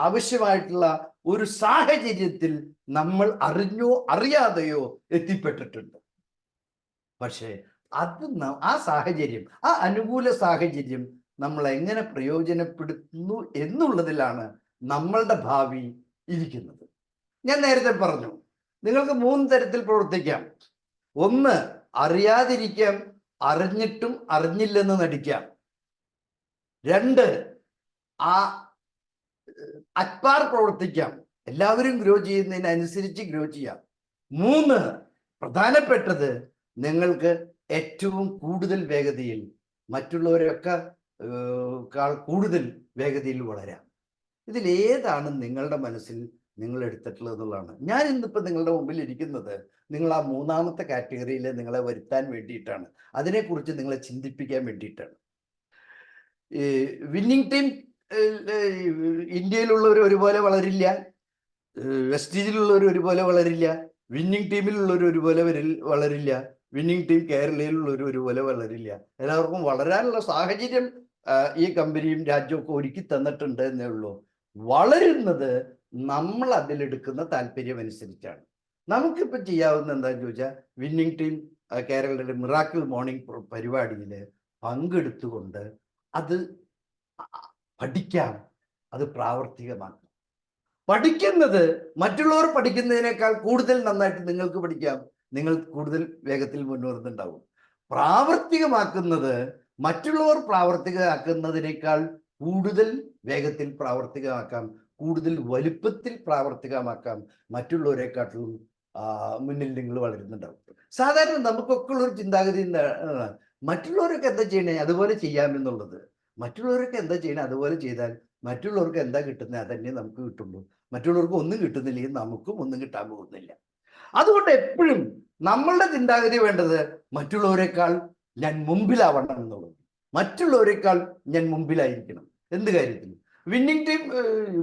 ആവശ്യമായിട്ടുള്ള ഒരു സാഹചര്യത്തിൽ നമ്മൾ അറിഞ്ഞോ അറിയാതെയോ എത്തിപ്പെട്ടിട്ടുണ്ട്. പക്ഷേ ആ സാഹചര്യം, ആ അനുകൂല സാഹചര്യം നമ്മൾ എങ്ങനെ പ്രയോജനപ്പെടുത്തുന്നു എന്നുള്ളതിലാണ് നമ്മളുടെ ഭാവി ഇരിക്കുന്നത്. ഞാൻ നേരത്തെ പറഞ്ഞു, നിങ്ങൾക്ക് 3 തരത്തിൽ പ്രവർത്തിക്കാം. 1, അറിയാതിരിക്കാം, അറിഞ്ഞിട്ടും അറിഞ്ഞില്ലെന്ന് നടിക്കാം. 2, അറ്റ്പാർ പ്രവർത്തിക്കാം, എല്ലാവരും ഗ്രോ ചെയ്യുന്നതിനനുസരിച്ച് ഗ്രോ ചെയ്യാം. 3, പ്രധാനപ്പെട്ടത് നിങ്ങൾക്ക് ഏറ്റവും കൂടുതൽ വേഗതയിൽ, മറ്റുള്ളവരൊക്കെ കൂടുതൽ വേഗതയിൽ വളരാം. ഇതിലേതാണ് നിങ്ങളുടെ മനസ്സിൽ നിങ്ങൾ എടുത്തിട്ടുള്ളത് എന്നുള്ളതാണ്. ഞാൻ ഇന്നിപ്പോൾ നിങ്ങളുടെ മുമ്പിൽ ഇരിക്കുന്നത് നിങ്ങൾ ആ 3ാമത്തെ കാറ്റഗറിയിൽ നിങ്ങളെ വരുത്താൻ വേണ്ടിയിട്ടാണ്, അതിനെക്കുറിച്ച് നിങ്ങളെ ചിന്തിപ്പിക്കാൻ വേണ്ടിയിട്ടാണ്. വിന്നിങ് ടീം ഇന്ത്യയിലുള്ളവർ ഒരുപോലെ വളരില്ല, വെസ്റ്റീജിലുള്ളവർ ഒരുപോലെ വളരില്ല, വിന്നിങ് ടീമിലുള്ളവർ ഒരുപോലെ വളരില്ല, വിന്നിങ് ടീം കേരളയിലുള്ളവർ ഒരുപോലെ വളരില്ല. എല്ലാവർക്കും വളരാനുള്ള സാഹചര്യം ഈ കമ്പനിയും രാജ്യമൊക്കെ ഒരുക്കി തന്നിട്ടുണ്ട് എന്നേ ഉള്ളൂ. വളരുന്നത് നമ്മൾ അതിലെടുക്കുന്ന താല്പര്യം അനുസരിച്ചാണ്. നമുക്കിപ്പോൾ ചെയ്യാവുന്ന എന്താണെന്ന് ചോദിച്ചാൽ, വിന്നിങ് ടീം കേരളയുടെ മിറാക്കിൾ മോർണിംഗ് പരിപാടിയിൽ പങ്കെടുത്തുകൊണ്ട് അത് പഠിക്കാം, അത് പ്രാവർത്തികമാക്കാം. പഠിക്കുന്നത് മറ്റുള്ളവർ പഠിക്കുന്നതിനേക്കാൾ കൂടുതൽ നന്നായിട്ട് നിങ്ങൾക്ക് പഠിക്കാം, നിങ്ങൾ കൂടുതൽ വേഗത്തിൽ മുന്നേറുന്നുണ്ടാവും. പ്രാവർത്തികമാക്കുന്നത് മറ്റുള്ളവർ പ്രാവർത്തികമാക്കുന്നതിനേക്കാൾ കൂടുതൽ വേഗത്തിൽ പ്രാവർത്തികമാക്കാം, കൂടുതൽ വലുപ്പത്തിൽ പ്രാവർത്തികമാക്കാം. മറ്റുള്ളവരെക്കാട്ടിലും മുന്നിൽ നിങ്ങൾ വളരുന്നുണ്ടാവും. സാധാരണ നമുക്കൊക്കെ ഉള്ളൊരു ചിന്താഗതി മറ്റുള്ളവരൊക്കെ എന്താ ചെയ്യണേ അതുപോലെ ചെയ്യാമെന്നുള്ളത്. മറ്റുള്ളവരൊക്കെ എന്താ ചെയ്യണേ അതുപോലെ ചെയ്താൽ മറ്റുള്ളവർക്ക് എന്താ കിട്ടുന്നത് അതന്നെ നമുക്ക് കിട്ടുള്ളൂ. മറ്റുള്ളവർക്ക് ഒന്നും കിട്ടുന്നില്ലെങ്കിൽ നമുക്കും ഒന്നും കിട്ടാൻ പോകുന്നില്ല. അതുകൊണ്ട് എപ്പോഴും നമ്മളുടെ ചിന്താഗതി വേണ്ടത് മറ്റുള്ളവരെക്കാൾ ഞാൻ മുമ്പിലാവണം എന്നുള്ളത്. മറ്റുള്ളവരെക്കാൾ ഞാൻ മുമ്പിലായിരിക്കണം. എന്ത് കാര്യത്തിലും. വിന്നിംഗ് ടീം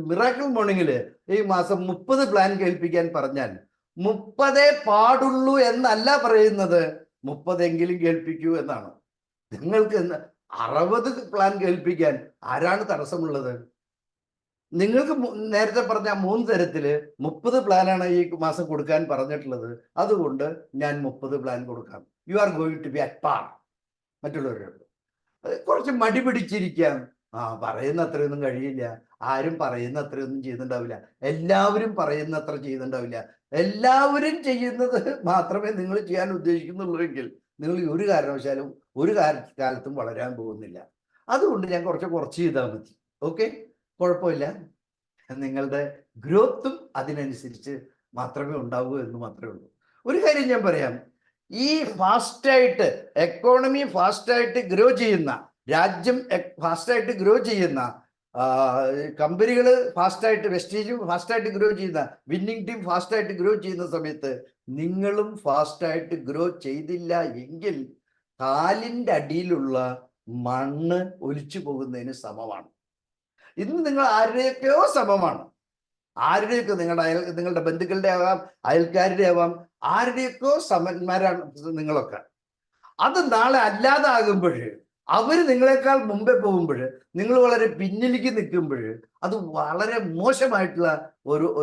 മിറാക്കിൾ മോർണിംഗിൽ ഈ മാസം 30 പ്ലാൻ കേൾപ്പിക്കാൻ പറഞ്ഞാൽ 30 പാടുള്ളൂ എന്നല്ല പറയുന്നത്, 30 എങ്കിലും കേൾപ്പിക്കൂ എന്നാണ്. നിങ്ങൾക്ക് 60 പ്ലാൻ കേൾപ്പിക്കാൻ ആരാണ് തടസ്സമുള്ളത്? നിങ്ങൾക്ക് നേരത്തെ പറഞ്ഞ 3 തരത്തില് 30 പ്ലാനാണ് ഈ മാസം കൊടുക്കാൻ പറഞ്ഞിട്ടുള്ളത്. അതുകൊണ്ട് ഞാൻ 30 പ്ലാൻ കൊടുക്കാം. You are going to be at par. മറ്റുള്ളവരോട് കുറച്ച് മടി പിടിച്ചിരിക്കാം. പറയുന്ന അത്രയൊന്നും കഴിയില്ല, ആരും പറയുന്ന അത്രയൊന്നും ചെയ്യുന്നുണ്ടാവില്ല, എല്ലാവരും പറയുന്ന അത്ര ചെയ്യുന്നുണ്ടാവില്ല. എല്ലാവരും ചെയ്യുന്നത് മാത്രമേ നിങ്ങൾ ചെയ്യാൻ ഉദ്ദേശിക്കുന്നുള്ളൂവെങ്കിൽ നിങ്ങൾ ഒരു കാരണവശാലും ഒരു കാലത്തും വളരാൻ പോകുന്നില്ല. അതുകൊണ്ട് ഞാൻ കുറച്ച് ചെയ്താൽ മതി. ഓക്കെ, കുഴപ്പമില്ല. നിങ്ങളുടെ ഗ്രോത്തും അതിനനുസരിച്ച് മാത്രമേ ഉണ്ടാവൂ എന്ന് മാത്രമേ ഉള്ളൂ. ഒരു കാര്യം ഞാൻ പറയാം, ഈ ഫാസ്റ്റായിട്ട് എക്കോണമി ഫാസ്റ്റായിട്ട് ഗ്രോ ചെയ്യുന്ന രാജ്യം, ഫാസ്റ്റായിട്ട് ഗ്രോ ചെയ്യുന്ന കമ്പനികൾ ഫാസ്റ്റായിട്ട്, വെസ്റ്റേജും ഫാസ്റ്റായിട്ട് ഗ്രോ ചെയ്യുന്ന, വിന്നിംഗ് ടീം ഫാസ്റ്റായിട്ട് ഗ്രോ ചെയ്യുന്ന സമയത്ത് നിങ്ങളും ഫാസ്റ്റായിട്ട് ഗ്രോ ചെയ്തില്ല എങ്കിൽ കാലിൻ്റെ അടിയിലുള്ള മണ്ണ് ഒലിച്ചു പോകുന്നതിന് സമമാണ്. ഇന്ന് നിങ്ങൾ ആരുടെയൊക്കെയോ സമമാണ്, ആരുടെയൊക്കെ നിങ്ങളുടെ ബന്ധുക്കളുടെ ആവാം, അയൽക്കാരുടെ ആവാം, ആരുടെയൊക്കെ സമന്മാരാണ് നിങ്ങളൊക്കെ. അത് നാളെ അല്ലാതാകുമ്പോൾ, അവർ നിങ്ങളെക്കാൾ മുമ്പേ പോകുമ്പോൾ, നിങ്ങൾ വളരെ പിന്നിലേക്ക് നിൽക്കുമ്പോൾ, അത് വളരെ മോശമായിട്ടുള്ള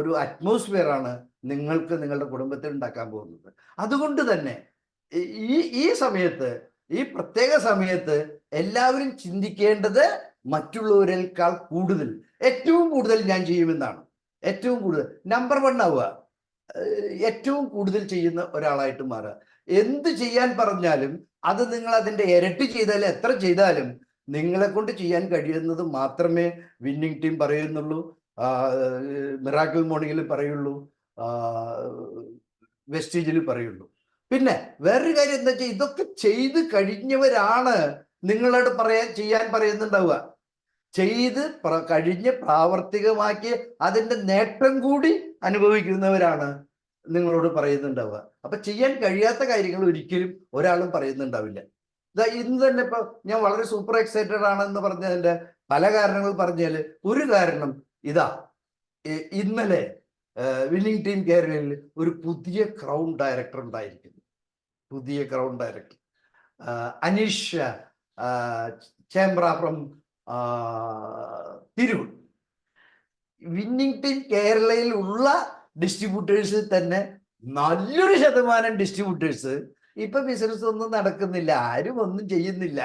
ഒരു അറ്റ്മോസ്ഫിയറാണ് നിങ്ങൾക്ക് നിങ്ങളുടെ കുടുംബത്തിൽ ഉണ്ടാക്കാൻ പോകുന്നത്. അതുകൊണ്ട് തന്നെ ഈ സമയത്ത്, ഈ പ്രത്യേക സമയത്ത് എല്ലാവരും ചിന്തിക്കേണ്ടത് മറ്റുള്ളവരെക്കാൾ കൂടുതൽ, ഏറ്റവും കൂടുതൽ ഞാൻ ചെയ്യുമെന്നാണ്. ഏറ്റവും കൂടുതൽ നമ്പർ 1 ആവുക, ഏറ്റവും കൂടുതൽ ചെയ്യുന്ന ഒരാളായിട്ട് മാറുക. എന്ത് ചെയ്യാൻ പറഞ്ഞാലും അത് നിങ്ങൾ അതിൻ്റെ ഇരട്ടി ചെയ്താലും എത്ര ചെയ്താലും നിങ്ങളെ കൊണ്ട് ചെയ്യാൻ കഴിയുന്നത് മാത്രമേ വിന്നിംഗ് ടീം പറയുന്നുള്ളൂ, മിറാക്കിൾ മോർണിംഗിൽ പറയുള്ളൂ, വെസ്റ്റേജിൽ പറയുള്ളൂ. പിന്നെ വേറൊരു കാര്യം എന്താ വെച്ചാൽ, ഇതൊക്കെ ചെയ്ത് കഴിഞ്ഞവരാണ് നിങ്ങളോട് ചെയ്യാൻ പറയുന്നുണ്ടാവുക. ചെയ്ത് കഴിഞ്ഞ് പ്രാവർത്തികമാക്കി അതിൻ്റെ നേട്ടം കൂടി അനുഭവിക്കുന്നവരാണ് നിങ്ങളോട് പറയുന്നുണ്ടാവുക. അപ്പൊ ചെയ്യാൻ കഴിയാത്ത കാര്യങ്ങൾ ഒരിക്കലും ഒരാളും പറയുന്നുണ്ടാവില്ല. ഇന്ന് തന്നെ ഇപ്പൊ ഞാൻ വളരെ സൂപ്പർ എക്സൈറ്റഡ് ആണെന്ന് പറഞ്ഞതിന്റെ പല കാരണങ്ങൾ പറഞ്ഞാൽ ഒരു കാരണം ഇതാ, ഇന്നലെ വിന്നിംഗ് ടീം കേരളയിൽ ഒരു പുതിയ ക്രൗൺ ഡയറക്ടർ ഉണ്ടായിരിക്കുന്നു. പുതിയ crown director Aneesh Chembra from Tirur. Winning team കേരളയിൽ ഉള്ള ഡിസ്ട്രിബ്യൂട്ടേഴ്സിൽ തന്നെ നല്ലൊരു ശതമാനം ഡിസ്ട്രിബ്യൂട്ടേഴ്സ് ഇപ്പൊ ബിസിനസ് ഒന്നും നടക്കുന്നില്ല, ആരും ഒന്നും ചെയ്യുന്നില്ല,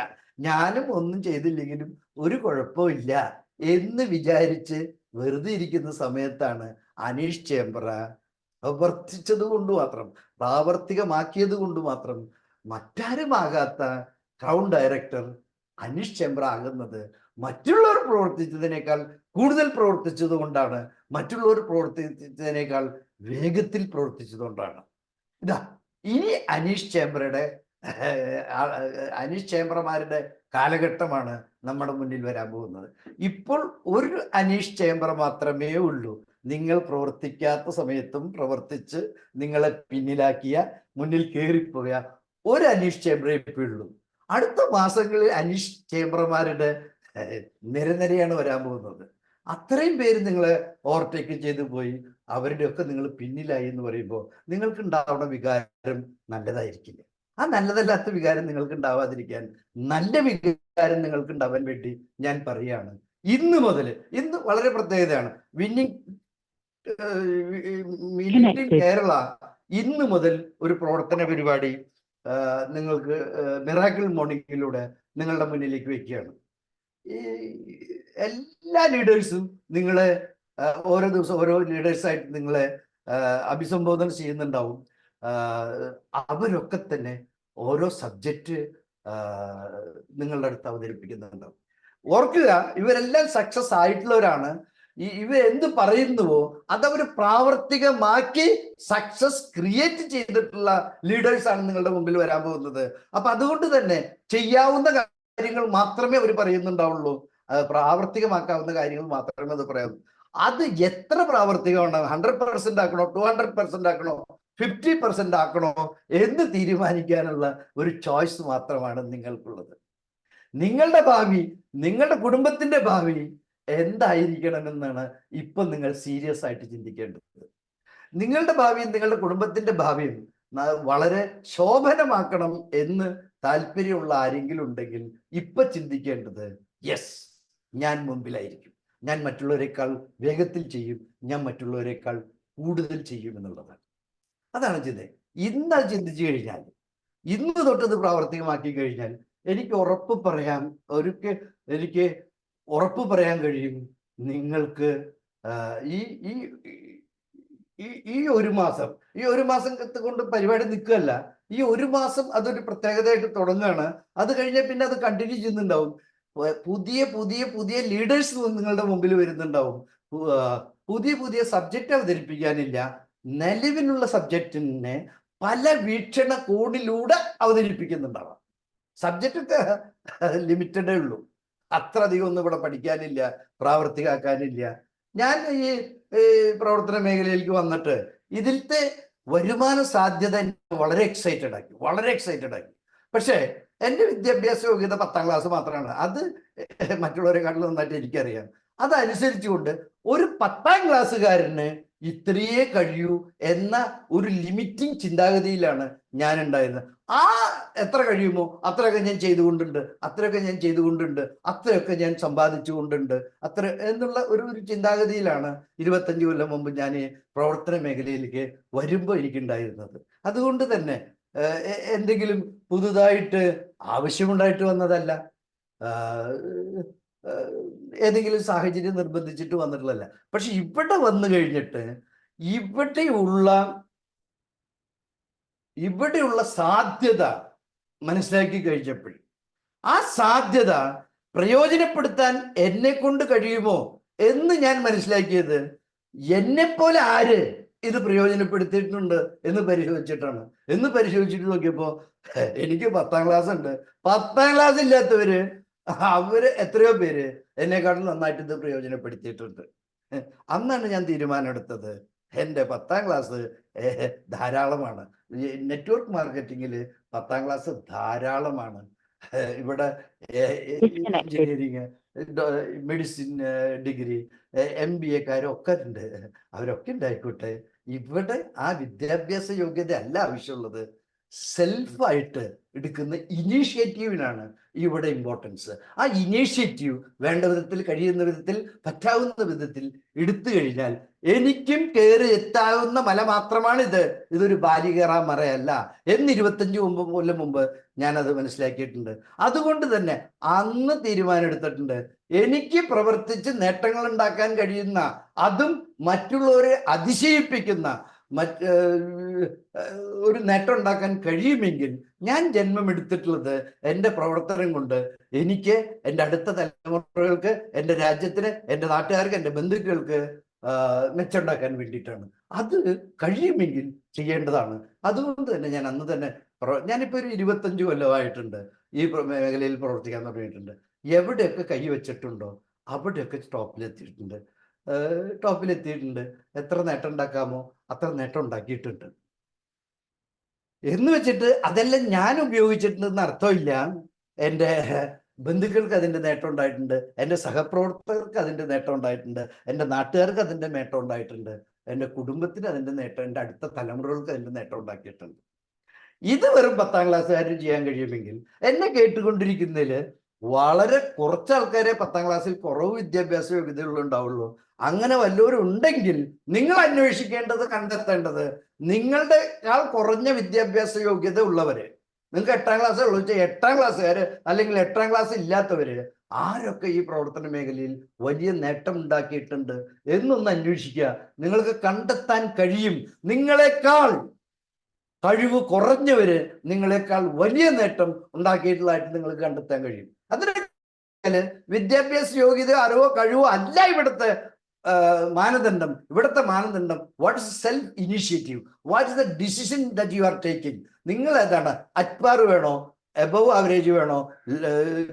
ഞാനും ഒന്നും ചെയ്തില്ലെങ്കിലും ഒരു കുഴപ്പമില്ല എന്ന് വിചാരിച്ച് വെറുതെ ഇരിക്കുന്ന സമയത്താണ് അനീഷ് ചേംബ്ര പ്രവർത്തിച്ചത് കൊണ്ട് മാത്രം, പ്രാവർത്തികമാക്കിയത് കൊണ്ട് മാത്രം മറ്റാരുമാകാത്ത ക്രൗൺ ഡയറക്ടർ അനീഷ് ചേംബ്ര ആകുന്നത്. മറ്റുള്ളവർ പ്രവർത്തിച്ചതിനേക്കാൾ കൂടുതൽ പ്രവർത്തിച്ചത് കൊണ്ടാണ്, മറ്റുള്ളവർ പ്രവർത്തിച്ചതിനേക്കാൾ വേഗത്തിൽ പ്രവർത്തിച്ചതുകൊണ്ടാണ്. ഇതാ ഇനി അനീഷ് ചേംബ്രമാരുടെ കാലഘട്ടമാണ് നമ്മുടെ മുന്നിൽ വരാൻ പോകുന്നത്. ഇപ്പോൾ ഒരു അനീഷ് ചേംബ്ര മാത്രമേ ഉള്ളൂ. നിങ്ങൾ പ്രവർത്തിക്കാത്ത സമയത്തും പ്രവർത്തിച്ച് നിങ്ങളെ പിന്നിലാക്കിയ, മുന്നിൽ കയറിപ്പോയ ഒരു അനീഷ് ചേംബ്രയെ ഇപ്പോഴുള്ളൂ. അടുത്ത മാസങ്ങളിൽ അനീഷ് ചേംബ്രമാരുടെ നിരനിരയാണ് വരാൻ പോകുന്നത്. അത്രയും പേര് നിങ്ങളെ ഓവർടേക്ക് ചെയ്തു പോയി, അവരുടെയൊക്കെ നിങ്ങൾ പിന്നിലായി എന്ന് പറയുമ്പോൾ നിങ്ങൾക്ക് ഉണ്ടാവുന്ന വികാരം നല്ലതായിരിക്കില്ല. ആ നല്ലതല്ലാത്ത വികാരം നിങ്ങൾക്ക് ഉണ്ടാവാതിരിക്കാൻ, നല്ല വികാരം നിങ്ങൾക്ക് ഉണ്ടാവാൻ വേണ്ടി ഞാൻ പറയുകയാണ്, ഇന്ന് മുതൽ, ഇന്ന് വളരെ പ്രത്യേകതയാണ്, വിന്നിംഗ് ടീം കേരള ഇന്ന് മുതൽ ഒരു പ്രവർത്തന പരിപാടി നിങ്ങൾക്ക് മിറാക്കിൾ മോർണിംഗിലൂടെ നിങ്ങളുടെ മുന്നിലേക്ക് വെക്കുകയാണ്. ഈ എല്ലാ ലീഡേഴ്സും നിങ്ങളെ ഓരോ ദിവസം ഓരോ ലീഡേഴ്സായിട്ട് നിങ്ങളെ അഭിസംബോധന ചെയ്യുന്നുണ്ടാവും. അവരൊക്കെ തന്നെ ഓരോ സബ്ജക്റ്റ് നിങ്ങളുടെ അടുത്ത് അവതരിപ്പിക്കുന്നുണ്ടാവും. ഓർക്കുക, ഇവരെല്ലാം സക്സസ് ആയിട്ടുള്ളവരാണ്. ഇവരെന്ത് പറയുന്നുവോ അതവർ പ്രാവർത്തികമാക്കി സക്സസ് ക്രിയേറ്റ് ചെയ്തിട്ടുള്ള ലീഡേഴ്സാണ് നിങ്ങളുടെ മുമ്പിൽ വരാൻ പോകുന്നത്. അപ്പൊ അതുകൊണ്ട് തന്നെ ചെയ്യാവുന്ന കാര്യങ്ങൾ മാത്രമേ അവർ പറയുന്നുണ്ടാവുള്ളൂ, പ്രാവർത്തികമാക്കാവുന്ന കാര്യങ്ങൾ മാത്രമേ അത് പറയാവൂ. അത് എത്ര പ്രാവർത്തികമാണ്, 100% ആക്കണോ, 200% ആക്കണോ, 50% ആക്കണോ എന്ന് തീരുമാനിക്കാനുള്ള ഒരു ചോയ്സ് മാത്രമാണ് നിങ്ങൾക്കുള്ളത്. നിങ്ങളുടെ ഭാവി, നിങ്ങളുടെ കുടുംബത്തിന്റെ ഭാവി എന്തായിരിക്കണമെന്നാണ് ഇപ്പൊ നിങ്ങൾ സീരിയസ് ആയിട്ട് ചിന്തിക്കേണ്ടത്. നിങ്ങളുടെ ഭാവിയും നിങ്ങളുടെ കുടുംബത്തിന്റെ ഭാവിയും വളരെ ശോഭനമാക്കണം എന്ന് താല്പര്യമുള്ള ആരെങ്കിലും ഉണ്ടെങ്കിൽ ഇപ്പൊ ചിന്തിക്കേണ്ടത്, യെസ്, ഞാൻ മുമ്പിലായിരിക്കും, ഞാൻ മറ്റുള്ളവരെക്കാൾ വേഗത്തിൽ ചെയ്യും, ഞാൻ മറ്റുള്ളവരെക്കാൾ കൂടുതൽ ചെയ്യും എന്നുള്ളതാണ്. അതാണ് ചിന്ത. ഇന്ന് അത് ചിന്തിച്ചു കഴിഞ്ഞാൽ, ഇന്ന് തൊട്ടത് പ്രാവർത്തികമാക്കി കഴിഞ്ഞാൽ എനിക്ക് ഉറപ്പ് പറയാൻ കഴിയും, നിങ്ങൾക്ക് ഈ ഈ ഈ ഒരു മാസം കൊണ്ട് പരിപാടി നിൽക്കുകയല്ല. ഈ ഒരു മാസം അതൊരു പ്രത്യേകതയായിട്ട് തുടങ്ങുകയാണ്. അത് കഴിഞ്ഞാൽ പിന്നെ അത് കണ്ടിന്യൂ ചെയ്യുന്നുണ്ടാവും. പുതിയ പുതിയ പുതിയ ലീഡേഴ്സ് നിങ്ങളുടെ മുമ്പിൽ വരുന്നുണ്ടാവും. പുതിയ സബ്ജക്റ്റ് അവതരിപ്പിക്കാനില്ല, നിലവിലുള്ള സബ്ജക്റ്റിനെ പല വീക്ഷണ കോണിലൂടെ അവതരിപ്പിക്കുന്നുണ്ടാവാം. സബ്ജക്റ്റ് ലിമിറ്റഡേ ഉള്ളൂ, അത്ര അധികം ഒന്നും ഇവിടെ പഠിക്കാനില്ല, പ്രാവർത്തികമാക്കാനില്ല. ഞാൻ ഈ പ്രവർത്തന മേഖലയിലേക്ക് വന്നിട്ട് ഇതിലത്തെ വരുമാന സാധ്യത വളരെ എക്സൈറ്റഡ് ആക്കി. പക്ഷേ എൻ്റെ വിദ്യാഭ്യാസ യോഗ്യത 10ാം ക്ലാസ് മാത്രമാണ്. അത് മറ്റുള്ളവരെക്കാട്ടിലും നന്നായിട്ട് എനിക്കറിയാം. അതനുസരിച്ചുകൊണ്ട് ഒരു 10ാം ക്ലാസ്സുകാരന് ഇത്രയേ കഴിയൂ എന്ന ഒരു ലിമിറ്റിംഗ് ചിന്താഗതിയിലാണ് ഞാൻ ഉണ്ടായിരുന്നത്. എത്ര കഴിയുമോ അത്രയൊക്കെ ഞാൻ ചെയ്തുകൊണ്ടുണ്ട്, അത്രയൊക്കെ ഞാൻ സമ്പാദിച്ചുകൊണ്ടുണ്ട്, അത്ര എന്നുള്ള ഒരു ചിന്താഗതിയിലാണ് 25 കൊല്ലം മുമ്പ് ഞാൻ ഈ പ്രവർത്തന മേഖലയിലേക്ക് വരുമ്പോൾ എനിക്കുണ്ടായിരുന്നത്. അതുകൊണ്ട് തന്നെ എന്തെങ്കിലും പുതുതായിട്ട് ആവശ്യമുണ്ടായിട്ട് വന്നതല്ല, ഏതെങ്കിലും സാഹചര്യം നിർബന്ധിച്ചിട്ട് വന്നിട്ടുള്ളതല്ല. പക്ഷെ ഇവിടെ വന്നു കഴിഞ്ഞിട്ട് ഇവിടെയുള്ള സാധ്യത മനസ്സിലാക്കി കഴിഞ്ഞപ്പോൾ, ആ സാധ്യത പ്രയോജനപ്പെടുത്താൻ എന്നെ കൊണ്ട് കഴിയുമോ എന്ന് ഞാൻ മനസ്സിലാക്കിയത് എന്നെപ്പോലെ ആര് ഇത് പ്രയോജനപ്പെടുത്തിയിട്ടുണ്ട് എന്ന് പരിശോധിച്ചിട്ട് നോക്കിയപ്പോ എനിക്ക് 10ാം ക്ലാസ് ഉണ്ട്. 10ാം ക്ലാസ് ഇല്ലാത്തവര് അവര് എത്രയോ പേര് എന്നെക്കാളും നന്നായിട്ട് ഇത് പ്രയോജനപ്പെടുത്തിയിട്ടുണ്ട്. അന്നാണ് ഞാൻ തീരുമാനമെടുത്തത്, എൻ്റെ 10ാം ക്ലാസ് ധാരാളമാണ്. നെറ്റ്വർക്ക് മാർക്കറ്റിങ്ങിൽ 10ാം ക്ലാസ് ധാരാളമാണ്. ഇവിടെ എഞ്ചിനീയറിങ്, മെഡിസിൻ ഡിഗ്രി, MBA-കാരൊക്കെ ഉണ്ട്, അവരൊക്കെ ഉണ്ടായിക്കോട്ടെ. ഇവിടെ ആ വിദ്യാഭ്യാസ യോഗ്യത അല്ല ആവശ്യമുള്ളത്, സെൽഫായിട്ട് എടുക്കുന്ന ഇനീഷ്യേറ്റീവിനാണ് ഇവിടെ ഇമ്പോർട്ടൻസ്. ആ ഇനീഷ്യേറ്റീവ് വേണ്ട വിധത്തിൽ, കഴിയുന്ന വിധത്തിൽ, പറ്റാവുന്ന വിധത്തിൽ എടുത്തു കഴിഞ്ഞാൽ എനിക്കും കയറി എത്താവുന്ന മല മാത്രമാണിത്. ഇതൊരു ബാലി കയറാൻ മറയല്ല എന്ന് 25 കൊല്ലം മുമ്പ് ഞാനത് മനസ്സിലാക്കിയിട്ടുണ്ട്. അതുകൊണ്ട് തന്നെ അന്ന് തീരുമാനമെടുത്തിട്ടുണ്ട്, എനിക്ക് പ്രവർത്തിച്ച് നേട്ടങ്ങൾ ഉണ്ടാക്കാൻ കഴിയുന്ന, അതും മറ്റുള്ളവരെ അതിശയിപ്പിക്കുന്ന ഒരു നേട്ടം ഉണ്ടാക്കാൻ കഴിയുമെങ്കിൽ ഞാൻ ജന്മമെടുത്തിട്ടുള്ളത് എൻ്റെ പ്രവർത്തനം കൊണ്ട് എനിക്ക്, എൻ്റെ അടുത്ത തലമുറകൾക്ക്, എൻ്റെ രാജ്യത്തിന്, എൻ്റെ നാട്ടുകാർക്ക്, എൻ്റെ ബന്ധുക്കൾക്ക് മെച്ചമുണ്ടാക്കാൻ വേണ്ടിയിട്ടാണ്. അത് കഴിയുമെങ്കിൽ ചെയ്യേണ്ടതാണ്. അതുകൊണ്ട് തന്നെ ഞാൻ അന്ന് തന്നെ ഞാനിപ്പോൾ ഒരു 25 കൊല്ലമായിട്ടുണ്ട് ഈ മേഖലയിൽ പ്രവർത്തിക്കാൻ തുടങ്ങിയിട്ടുണ്ട്. എവിടെയൊക്കെ കൈ വെച്ചിട്ടുണ്ടോ അവിടെയൊക്കെ ടോപ്പിലെത്തിയിട്ടുണ്ട്. എത്ര നേട്ടം ഉണ്ടാക്കാമോ അത്ര നേട്ടം ഉണ്ടാക്കിയിട്ടുണ്ട്. എന്ന് വെച്ചിട്ട് അതെല്ലാം ഞാൻ ഉപയോഗിച്ചിട്ടുണ്ടെന്ന് അർത്ഥമില്ല. എൻ്റെ ബന്ധുക്കൾക്ക് അതിൻ്റെ നേട്ടം ഉണ്ടായിട്ടുണ്ട്, എൻ്റെ സഹപ്രവർത്തകർക്ക് അതിൻ്റെ നേട്ടം ഉണ്ടായിട്ടുണ്ട്, എൻ്റെ നാട്ടുകാർക്ക് അതിൻ്റെ നേട്ടം ഉണ്ടായിട്ടുണ്ട്, എൻ്റെ കുടുംബത്തിന് അതിൻ്റെ നേട്ടം, എൻ്റെ അടുത്ത തലമുറകൾക്ക് അതിൻ്റെ നേട്ടം ഉണ്ടാക്കിയിട്ടുണ്ട്. ഇത് വെറും 10ാം ക്ലാസ്സുകാരന് ചെയ്യാൻ കഴിയുമെങ്കിൽ എന്നെ കേട്ടുകൊണ്ടിരിക്കുന്നതിൽ വളരെ കുറച്ച് ആൾക്കാരെ 10ാം ക്ലാസ്സിൽ കുറവ് വിദ്യാഭ്യാസ യോഗ്യതകളുണ്ടാവുള്ളൂ. അങ്ങനെ വല്ലവരും ഉണ്ടെങ്കിൽ നിങ്ങൾ അന്വേഷിക്കേണ്ടത്, കണ്ടെത്തേണ്ടത്, നിങ്ങളുടെക്കാൾ കുറഞ്ഞ വിദ്യാഭ്യാസ യോഗ്യത ഉള്ളവര്, നിങ്ങൾക്ക് 8ാം ക്ലാസ് ഉള്ളൂ, 8ാം ക്ലാസ്സുകാര് അല്ലെങ്കിൽ 8ാം ക്ലാസ് ഇല്ലാത്തവര് ആരൊക്കെ ഈ പ്രവർത്തന മേഖലയിൽ വലിയ നേട്ടം ഉണ്ടാക്കിയിട്ടുണ്ട് എന്നൊന്ന് അന്വേഷിക്കുക. നിങ്ങൾക്ക് കണ്ടെത്താൻ കഴിയും. നിങ്ങളെക്കാൾ കഴിവ് കുറഞ്ഞവര് നിങ്ങളെക്കാൾ വലിയ നേട്ടം ഉണ്ടാക്കിയിട്ടുള്ളതായിട്ട് നിങ്ങൾക്ക് കണ്ടെത്താൻ കഴിയും. അതിന് വിദ്യാഭ്യാസ യോഗ്യത, അറിവോ കഴിവോ അല്ല ഇവിടുത്തെ മാനദണ്ഡം. What is self initiative, what is the decision that you are taking. നിങ്ങൾ ഏതാണ്, അക്ബാർ വേണോ എബവ് ആവറേജ് വേണോ,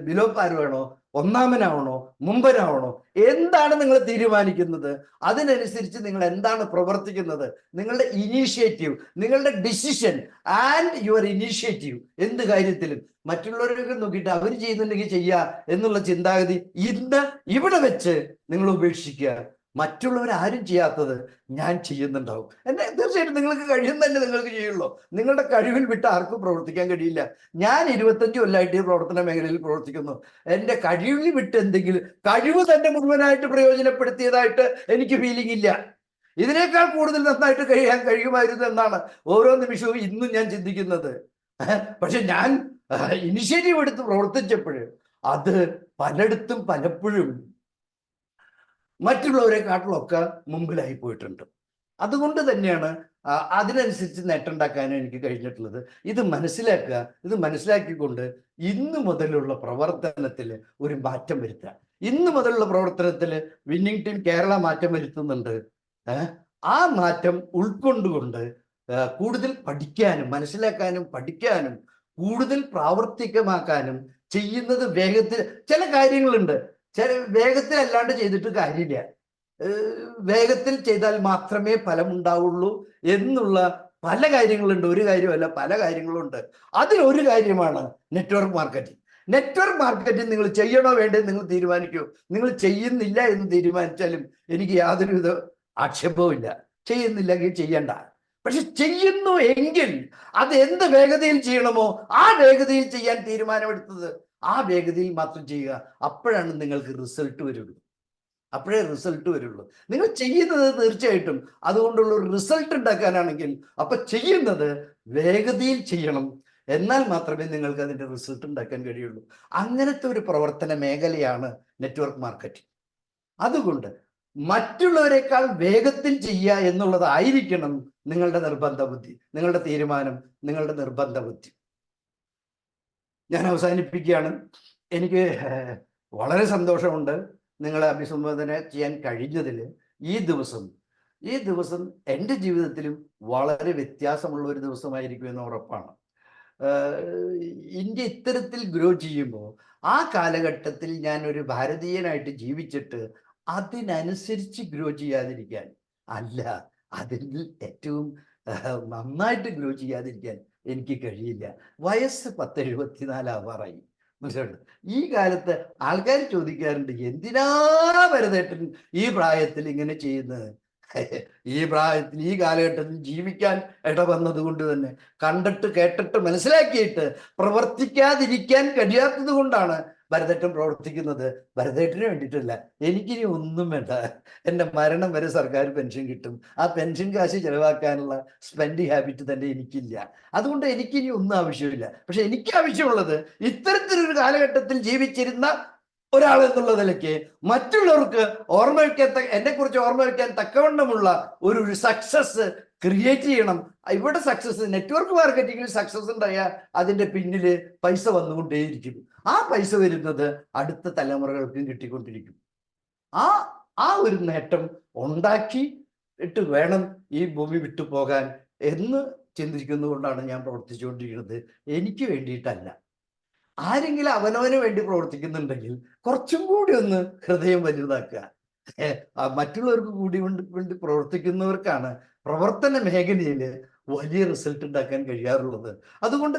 ബിലോ പാർ വേണോ, ഒന്നാമനാവണോ, മുമ്പനാവണോ, എന്താണ് നിങ്ങൾ തീരുമാനിക്കുന്നത്? അതിനനുസരിച്ച് നിങ്ങൾ എന്താണ് പ്രവർത്തിക്കുന്നത്? നിങ്ങളുടെ ഇനീഷ്യേറ്റീവ്, നിങ്ങളുടെ ഡിസിഷൻ ആൻഡ് യുവർ ഇനീഷ്യേറ്റീവ് എന്ത് കാര്യത്തിലും മറ്റുള്ളവരൊക്കെ നോക്കിയിട്ട് അവർ ചെയ്യുന്നുണ്ടെങ്കിൽ ചെയ്യുക എന്നുള്ള ചിന്താഗതി ഇന്ന് ഇവിടെ വെച്ച് നിങ്ങൾ ഉപേക്ഷിക്കുക. മറ്റുള്ളവർ ആരും ചെയ്യാത്തത് ഞാൻ ചെയ്യുന്നുണ്ടാവും. എന്നെ തീർച്ചയായിട്ടും നിങ്ങൾക്ക് കഴിയുന്നതന്നെ നിങ്ങൾക്ക് ചെയ്യുള്ളൂ. നിങ്ങളുടെ കഴിവിൽ വിട്ട് ആർക്കും പ്രവർത്തിക്കാൻ കഴിയില്ല. ഞാൻ 25 കൊല്ലമായിട്ട് ഈ പ്രവർത്തന മേഖലയിൽ പ്രവർത്തിക്കുന്നു. എൻ്റെ കഴിവിൽ വിട്ട് എന്തെങ്കിലും കഴിവ് തന്നെ മുഴുവനായിട്ട് പ്രയോജനപ്പെടുത്തിയതായിട്ട് എനിക്ക് ഫീലിംഗ് ഇല്ല. ഇതിനേക്കാൾ കൂടുതൽ നന്നായിട്ട് കഴിയുമായിരുന്നു എന്നാണ് ഓരോ നിമിഷവും ഇന്നും ഞാൻ ചിന്തിക്കുന്നത്. പക്ഷെ ഞാൻ ഇനിഷ്യേറ്റീവ് എടുത്ത് പ്രവർത്തിച്ചപ്പോൾ അത് പലയിടത്തും പലപ്പോഴും മറ്റുള്ളവരെക്കാട്ടിലൊക്കെ മുമ്പിലായി പോയിട്ടുണ്ട്. അതുകൊണ്ട് തന്നെയാണ് അതിനനുസരിച്ച് നേട്ടം ഉണ്ടാക്കാനും എനിക്ക് കഴിഞ്ഞിട്ടുള്ളത്. ഇത് മനസ്സിലാക്കുക. ഇത് മനസ്സിലാക്കിക്കൊണ്ട് ഇന്ന് മുതലുള്ള പ്രവർത്തനത്തിൽ ഒരു മാറ്റം വരുത്തുക. ഇന്ന് മുതലുള്ള പ്രവർത്തനത്തിൽ വിന്നിംഗ് ടീം കേരള മാറ്റം വരുത്തുന്നുണ്ട്. ആ മാറ്റം ഉൾക്കൊണ്ടുകൊണ്ട് കൂടുതൽ പഠിക്കാനും മനസ്സിലാക്കാനും പഠിക്കാനും കൂടുതൽ പ്രാവർത്തികമാക്കാനും ചെയ്യുന്നത് വേഗത്തിൽ ചില കാര്യങ്ങളുണ്ട്. വേഗത്തിൽ അല്ലാണ്ട് ചെയ്തിട്ട് കാര്യമില്ല. വേഗത്തിൽ ചെയ്താൽ മാത്രമേ ഫലമുണ്ടാവുള്ളൂ എന്നുള്ള പല കാര്യങ്ങളുണ്ട്. ഒരു കാര്യമല്ല, പല കാര്യങ്ങളുണ്ട്. അതിലൊരു കാര്യമാണ് നെറ്റ്വർക്ക് മാർക്കറ്റിംഗ്. നെറ്റ്വർക്ക് മാർക്കറ്റിംഗ് നിങ്ങൾ ചെയ്യണോ വേണ്ടേ നിങ്ങൾ തീരുമാനിക്കൂ. നിങ്ങൾ ചെയ്യുന്നില്ല എന്ന് തീരുമാനിച്ചാലും എനിക്ക് യാതൊരുവിധ ആക്ഷേപവും ഇല്ല. ചെയ്യുന്നില്ലെങ്കിൽ ചെയ്യണ്ട. പക്ഷെ ചെയ്യുന്നു എങ്കിൽ അത് എന്ത് വേഗതയിൽ ചെയ്യണമോ ആ വേഗതയിൽ ചെയ്യാൻ തീരുമാനമെടുത്തത് ആ വേഗതയിൽ മാത്രം ചെയ്യുക. അപ്പോഴാണ് നിങ്ങൾക്ക് റിസൾട്ട് വരുള്ളൂ. നിങ്ങൾ ചെയ്യുന്നത് തീർച്ചയായിട്ടും അതുകൊണ്ടുള്ള ഒരു റിസൾട്ട് ഉണ്ടാക്കാനാണെങ്കിൽ അപ്പൊ ചെയ്യുന്നത് വേഗതയിൽ ചെയ്യണം. എന്നാൽ മാത്രമേ നിങ്ങൾക്ക് അതിന്റെ റിസൾട്ട് ഉണ്ടാക്കാൻ കഴിയുള്ളൂ. അങ്ങനത്തെ ഒരു പ്രവർത്തന മേഖലയാണ് നെറ്റ്വർക്ക് മാർക്കറ്റിംഗ്. അതുകൊണ്ട് മറ്റുള്ളവരെക്കാൾ വേഗത്തിൽ ചെയ്യുക എന്നുള്ളതായിരിക്കണം നിങ്ങളുടെ നിർബന്ധ ബുദ്ധി, നിങ്ങളുടെ തീരുമാനം, നിങ്ങളുടെ നിർബന്ധ ബുദ്ധി. ഞാൻ അവസാനിപ്പിക്കുകയാണ്. എനിക്ക് വളരെ സന്തോഷമുണ്ട് നിങ്ങളെ അഭിസംബോധന ചെയ്യാൻ കഴിഞ്ഞതിൽ. ഈ ദിവസം എൻ്റെ ജീവിതത്തിലും വളരെ വ്യത്യാസമുള്ള ഒരു ദിവസമായിരിക്കുമെന്ന് ഉറപ്പാണ്. ഇന്ത്യ ഇത്തരത്തിൽ ഗ്രോ ചെയ്യുമ്പോൾ ആ കാലഘട്ടത്തിൽ ഞാൻ ഒരു ഭാരതീയനായിട്ട് ജീവിച്ചിട്ട് അതിനനുസരിച്ച് ഗ്രോ ചെയ്യാതിരിക്കാൻ അല്ല, അതിൽ ഏറ്റവും നന്നായിട്ട് ഗ്രോ ചെയ്യാതിരിക്കാൻ എനിക്ക് കഴിയില്ല. വയസ്സ് 1074 ആവാറായി. മനസ്സിലുണ്ട്. ഈ കാലത്ത് ആൾക്കാർ ചോദിക്കാറുണ്ട്, എന്തിനാ ഭരതേട്ടൻ ഈ പ്രായത്തിൽ ഇങ്ങനെ ചെയ്യുന്നത്? ഈ പ്രായത്തിൽ ഈ കാലഘട്ടത്തിൽ ജീവിക്കാൻ ഇടവന്നത് കൊണ്ട് തന്നെ കണ്ടിട്ട് കേട്ടിട്ട് മനസ്സിലാക്കിയിട്ട് പ്രവർത്തിക്കാതിരിക്കാൻ കഴിയാത്തത് കൊണ്ടാണ് ഭരതേട്ടൻ പ്രവർത്തിക്കുന്നത്. ഭരതേട്ടന് വേണ്ടിയിട്ടല്ല, എനിക്കിനി ഒന്നും വേണ്ട. എൻ്റെ മരണം വരെ സർക്കാർ പെൻഷൻ കിട്ടും. ആ പെൻഷൻ കാശ് ചെലവാക്കാനുള്ള സ്പെൻഡിങ് ഹാബിറ്റ് തന്നെ എനിക്കില്ല. അതുകൊണ്ട് എനിക്കിനി ഒന്നും ആവശ്യമില്ല. പക്ഷെ എനിക്ക് ആവശ്യമുള്ളത് ഇത്തരത്തിലൊരു കാലഘട്ടത്തിൽ ജീവിച്ചിരുന്ന ഒരാൾ എന്നുള്ള നിലയ്ക്ക് മറ്റുള്ളവർക്ക് ഓർമ്മ വയ്ക്കാൻ, എന്നെക്കുറിച്ച് ഓർമ്മ വയ്ക്കാൻ തക്കവണ്ണമുള്ള ഒരു സക്സസ് ക്രിയേറ്റ് ചെയ്യണം. ഇവിടെ സക്സസ്, നെറ്റ്വർക്ക് മാർക്കറ്റിംഗിൽ സക്സസ് ഉണ്ടായാൽ അതിൻ്റെ പിന്നിൽ പൈസ വന്നുകൊണ്ടേയിരിക്കും. ആ പൈസ വരുന്നത് അടുത്ത തലമുറകൾക്കും കിട്ടിക്കൊണ്ടിരിക്കും. ആ ഒരു നേട്ടം ഉണ്ടാക്കിയിട്ട് വേണം ഈ ഭൂമി വിട്ടു പോകാൻ എന്ന് ചിന്തിക്കുന്നതുകൊണ്ടാണ് ഞാൻ പ്രവർത്തിച്ചുകൊണ്ടിരിക്കുന്നത്. എനിക്ക് വേണ്ടിയിട്ടല്ല. ആരെങ്കിലും അവനവന് വേണ്ടി പ്രവർത്തിക്കുന്നുണ്ടെങ്കിൽ കുറച്ചും കൂടി ഒന്ന് ഹൃദയം വലുതാക്കുക. മറ്റുള്ളവർക്ക് കൂടി വേണ്ടി പ്രവർത്തിക്കുന്നവർക്കാണ് പ്രവർത്തന മേഖലയിൽ വലിയ റിസൾട്ട് ഉണ്ടാക്കാൻ കഴിയാറുള്ളത്. അതുകൊണ്ട്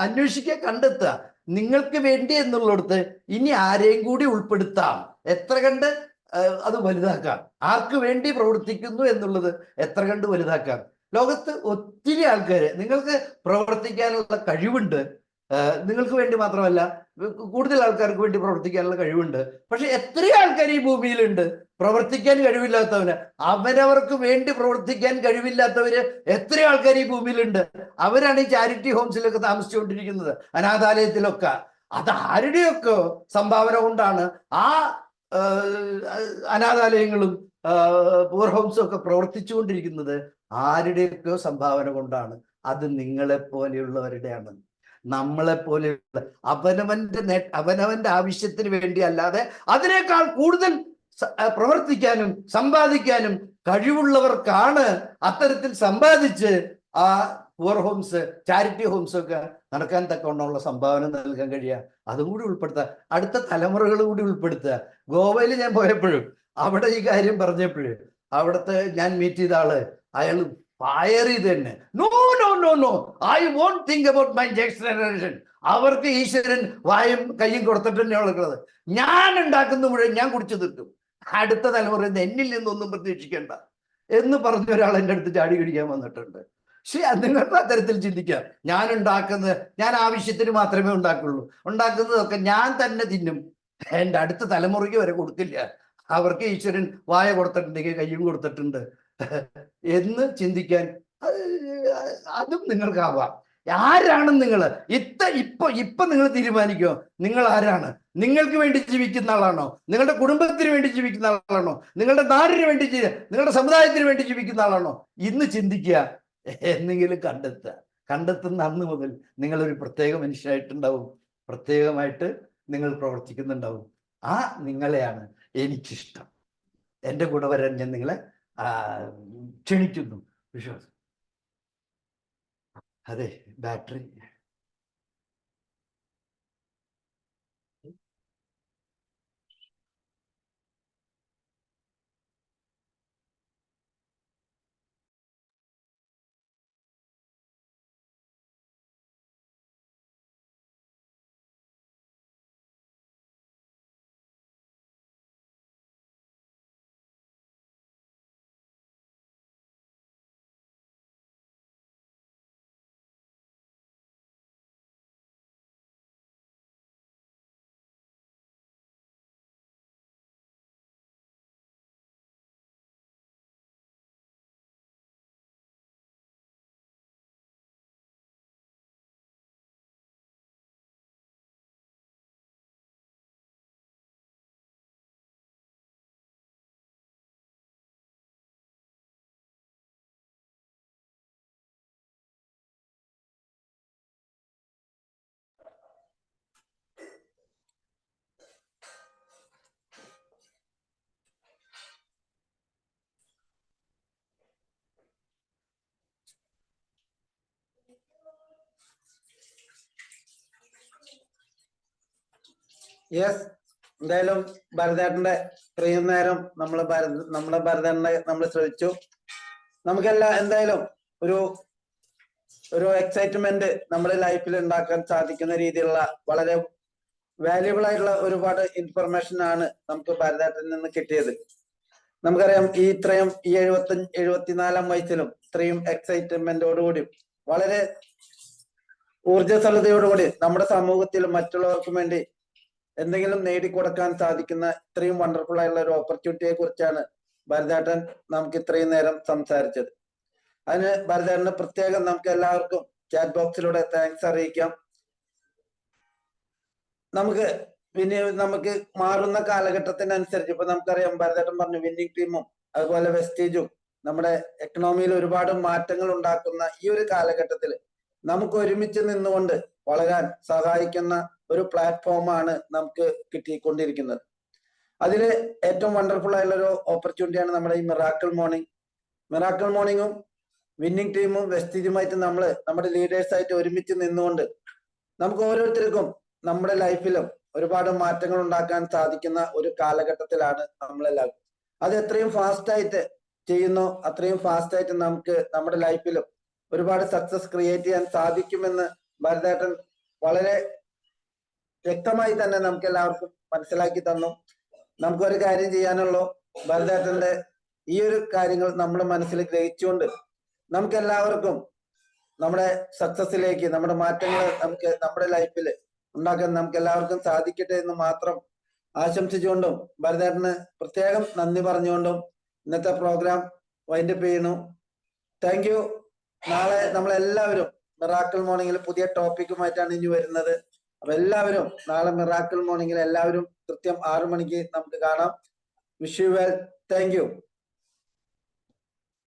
അന്വേഷിക്കുക, കണ്ടെത്തുക. നിങ്ങൾക്ക് വേണ്ടി എന്നുള്ളിടത്ത് ഇനി ആരെയും കൂടി ഉൾപ്പെടുത്താം. എത്ര കണ്ട് അത് വലുതാക്കാം. ആർക്ക് വേണ്ടി പ്രവർത്തിക്കുന്നു എന്നുള്ളത് എത്ര കണ്ട് വലുതാക്കാം. ലോകത്ത് ഒത്തിരി ആൾക്കാര്, നിങ്ങൾക്ക് പ്രവർത്തിക്കാനുള്ള കഴിവുണ്ട്. നിങ്ങൾക്ക് വേണ്ടി മാത്രമല്ല, കൂടുതൽ ആൾക്കാർക്ക് വേണ്ടി പ്രവർത്തിക്കാനുള്ള കഴിവുണ്ട്. പക്ഷെ എത്രയോ ആൾക്കാർ ഈ ഭൂമിയിലുണ്ട് പ്രവർത്തിക്കാൻ കഴിവില്ലാത്തവന്. അവരവർക്ക് വേണ്ടി പ്രവർത്തിക്കാൻ കഴിവില്ലാത്തവര് എത്രയോ ആൾക്കാർ ഈ ഭൂമിയിലുണ്ട്. അവരാണ് ഈ ചാരിറ്റി ഹോംസിലൊക്കെ താമസിച്ചുകൊണ്ടിരിക്കുന്നത്, അനാഥാലയത്തിലൊക്കെ. അത് ആരുടെയൊക്കെ സംഭാവന കൊണ്ടാണ് ആ അനാഥാലയങ്ങളും പൂർ ഹോംസും ഒക്കെ പ്രവർത്തിച്ചുകൊണ്ടിരിക്കുന്നത്. ആരുടെയൊക്കെ സംഭാവന കൊണ്ടാണ്. അത് നിങ്ങളെപ്പോലെയുള്ളവരുടെയാണ്. നമ്മളെപ്പോലെയുള്ള അവനവന്റെ ആവശ്യത്തിന് വേണ്ടി അല്ലാതെ അതിനേക്കാൾ കൂടുതൽ പ്രവർത്തിക്കാനും സമ്പാദിക്കാനും കഴിവുള്ളവർക്കാണ് അത്തരത്തിൽ സമ്പാദിച്ച് ആ പൂർ ഹോംസ്, ചാരിറ്റി ഹോംസ് ഒക്കെ നടക്കാൻ തക്കവണ്ണമുള്ള സംഭാവന നൽകാൻ കഴിയുക, അതും കൂടി ഉൾപ്പെടുത്തുക, അടുത്ത തലമുറകൾ കൂടി ഉൾപ്പെടുത്തുക. ഗോവയിൽ ഞാൻ പോയപ്പോഴും അവിടെ ഈ കാര്യം പറഞ്ഞപ്പോഴും അവിടുത്തെ ഞാൻ മീറ്റ് ചെയ്ത ആള് അയാൾ ഫയർ ചെയ്ത് തന്നെ, no no no no, I won't think about my next generation. അവർക്ക് ഈശ്വരൻ വായും കയ്യും കൊടുത്തിട്ട് തന്നെ ഉള്ളത്, ഞാൻ ഉണ്ടാക്കുന്ന മുഴുവൻ ഞാൻ കുടിച്ചു തീർക്കും, അടുത്ത തലമുറ എന്നിൽ നിന്നൊന്നും പ്രതീക്ഷിക്കേണ്ട എന്ന് പറഞ്ഞ ഒരാൾ എൻ്റെ അടുത്ത് ചാടി പിടിക്കാൻ വന്നിട്ടുണ്ട്. പക്ഷെ നിങ്ങൾക്ക് അത്തരത്തിൽ ചിന്തിക്കാം, ഞാൻ ഉണ്ടാക്കുന്നത്, ഞാൻ ആവശ്യത്തിന് മാത്രമേ ഉണ്ടാക്കുള്ളൂ, ഉണ്ടാക്കുന്നതൊക്കെ ഞാൻ തന്നെ തിന്നും, എൻ്റെ അടുത്ത തലമുറയ്ക്ക് വരെ കൊടുക്കില്ല, അവർക്ക് ഈശ്വരൻ വായ കൊടുത്തിട്ടുണ്ടെങ്കിൽ കയ്യും കൊടുത്തിട്ടുണ്ട് എന്ന് ചിന്തിക്കാൻ അതും നിങ്ങൾക്കാവാം. ആരാണ് നിങ്ങൾ? ഇപ്പൊ നിങ്ങൾ തീരുമാനിക്കോ, നിങ്ങൾ ആരാണ്? നിങ്ങൾക്ക് വേണ്ടി ജീവിക്കുന്ന ആളാണോ? നിങ്ങളുടെ കുടുംബത്തിന് വേണ്ടി ജീവിക്കുന്ന ആളാണോ? നിങ്ങളുടെ നാടിന് വേണ്ടി, നിങ്ങളുടെ സമുദായത്തിന് വേണ്ടി ജീവിക്കുന്ന ആളാണോ? ഇന്ന് ചിന്തിക്കുക, എന്തെങ്കിലും കണ്ടെത്തുന്ന അന്ന് മുതൽ നിങ്ങളൊരു പ്രത്യേക മനുഷ്യനായിട്ടുണ്ടാവും, പ്രത്യേകമായിട്ട് നിങ്ങൾ പ്രവർത്തിക്കുന്നുണ്ടാവും. ആ നിങ്ങളെയാണ് എനിക്കിഷ്ടം. എൻ്റെ കൂടെ വരാൻ ഞാൻ നിങ്ങളെ ക്ഷണിക്കുന്നു. വിശ്വാസം. അതെ, ബാറ്ററി യെസ്, എന്തായാലും ഭരതേട്ടന്റെ ഇത്രയും നേരം നമ്മളെ ഭരതേട്ടനെ നമ്മൾ ശ്രമിച്ചു. നമുക്കെല്ലാം എന്തായാലും ഒരു എക്സൈറ്റ്മെന്റ് നമ്മുടെ ലൈഫിൽ ഉണ്ടാക്കാൻ സാധിക്കുന്ന രീതിയിലുള്ള വളരെ വാല്യുബിൾ ആയിട്ടുള്ള ഒരുപാട് ഇൻഫർമേഷൻ ആണ് നമുക്ക് ഭരതേട്ടനിൽ നിന്ന് കിട്ടിയത്. നമുക്കറിയാം, ഈ 74 വയസ്സിലും ഇത്രയും എക്സൈറ്റ്മെന്റോടുകൂടി വളരെ ഊർജ്ജസ്വലതയോടുകൂടി നമ്മുടെ സമൂഹത്തിലും മറ്റുള്ളവർക്കും വേണ്ടി എന്തെങ്കിലും നേടിക്കൊടുക്കാൻ സാധിക്കുന്ന ഇത്രയും വണ്ടർഫുൾ ആയിട്ടുള്ള ഒരു ഓപ്പർച്യൂണിറ്റിയെ കുറിച്ചാണ് ഭരതേട്ടൻ നമുക്ക് ഇത്രയും നേരം സംസാരിച്ചത്. അതിന് ഭരതേട്ടന് പ്രത്യേകം നമുക്ക് എല്ലാവർക്കും ചാറ്റ് ബോക്സിലൂടെ താങ്ക്സ് അറിയിക്കാം. നമുക്ക് മാറുന്ന കാലഘട്ടത്തിനനുസരിച്ച് ഇപ്പൊ നമുക്കറിയാം, ഭരതേട്ടൻ പറഞ്ഞു വിന്നിംഗ് ടീമും അതുപോലെ വെസ്റ്റേജും നമ്മുടെ എക്കണോമിയിൽ ഒരുപാട് മാറ്റങ്ങൾ ഉണ്ടാക്കുന്ന ഈ ഒരു കാലഘട്ടത്തിൽ നമുക്ക് ഒരുമിച്ച് നിന്നുകൊണ്ട് വളരാൻ സഹായിക്കുന്ന ഒരു പ്ലാറ്റ്ഫോമാണ് നമുക്ക് കിട്ടിക്കൊണ്ടിരിക്കുന്നത്. അതില് ഏറ്റവും വണ്ടർഫുൾ ആയിട്ടുള്ള ഒരു ഓപ്പർച്യൂണിറ്റിയാണ് നമ്മുടെ ഈ മിറാക്കിൾ മോർണിംഗും വിന്നിംഗ് ടീമും വെസ്റ്റേജുമായിട്ട് നമ്മുടെ ലീഡേഴ്സായിട്ട് ഒരുമിച്ച് നിന്നുകൊണ്ട് നമുക്ക് ഓരോരുത്തർക്കും നമ്മുടെ ലൈഫിലും ഒരുപാട് മാറ്റങ്ങൾ ഉണ്ടാക്കാൻ സാധിക്കുന്ന ഒരു കാലഘട്ടത്തിലാണ് നമ്മളെല്ലാവരും. അത് എത്രയും ഫാസ്റ്റ് ആയിട്ട് ചെയ്യുന്നു, അത്രയും ഫാസ്റ്റ് ആയിട്ട് നമുക്ക് നമ്മുടെ ലൈഫിലും ഒരുപാട് സക്സസ് ക്രിയേറ്റ് ചെയ്യാൻ സാധിക്കുമെന്ന് ഭരതേട്ടൻ വളരെ വ്യക്തമായി തന്നെ നമുക്ക് എല്ലാവർക്കും മനസ്സിലാക്കി തന്നു. നമുക്കൊരു കാര്യം ചെയ്യാനുള്ളൂ, ഭരതേട്ടന്റെ ഈ ഒരു കാര്യങ്ങൾ നമ്മുടെ മനസ്സിൽ ഗ്രഹിച്ചുകൊണ്ട് നമുക്ക് എല്ലാവർക്കും നമ്മുടെ സക്സസിലേക്ക്, നമ്മുടെ മാറ്റങ്ങൾ നമുക്ക് നമ്മുടെ ലൈഫിൽ ഉണ്ടാക്കാൻ നമുക്ക് എല്ലാവർക്കും സാധിക്കട്ടെ എന്ന് മാത്രം ആശംസിച്ചുകൊണ്ടും ഭരതേട്ടന് പ്രത്യേകം നന്ദി പറഞ്ഞുകൊണ്ടും ഇന്നത്തെ പ്രോഗ്രാം വൈൻഡപ്പ് ചെയ്യുന്നു. Thank you. നാളെ നമ്മളെല്ലാവരും മിറാക്കിൾ മോർണിംഗിൽ പുതിയ ടോപ്പിക്കുമായിട്ടാണ് ഇനി വരുന്നത്. അപ്പൊ എല്ലാവരും നാളെ മിറാക്കിൾ മോർണിംഗിൽ എല്ലാവരും കൃത്യം 6 മണിക്ക് നമുക്ക് കാണാം. Wish you well. Thank you.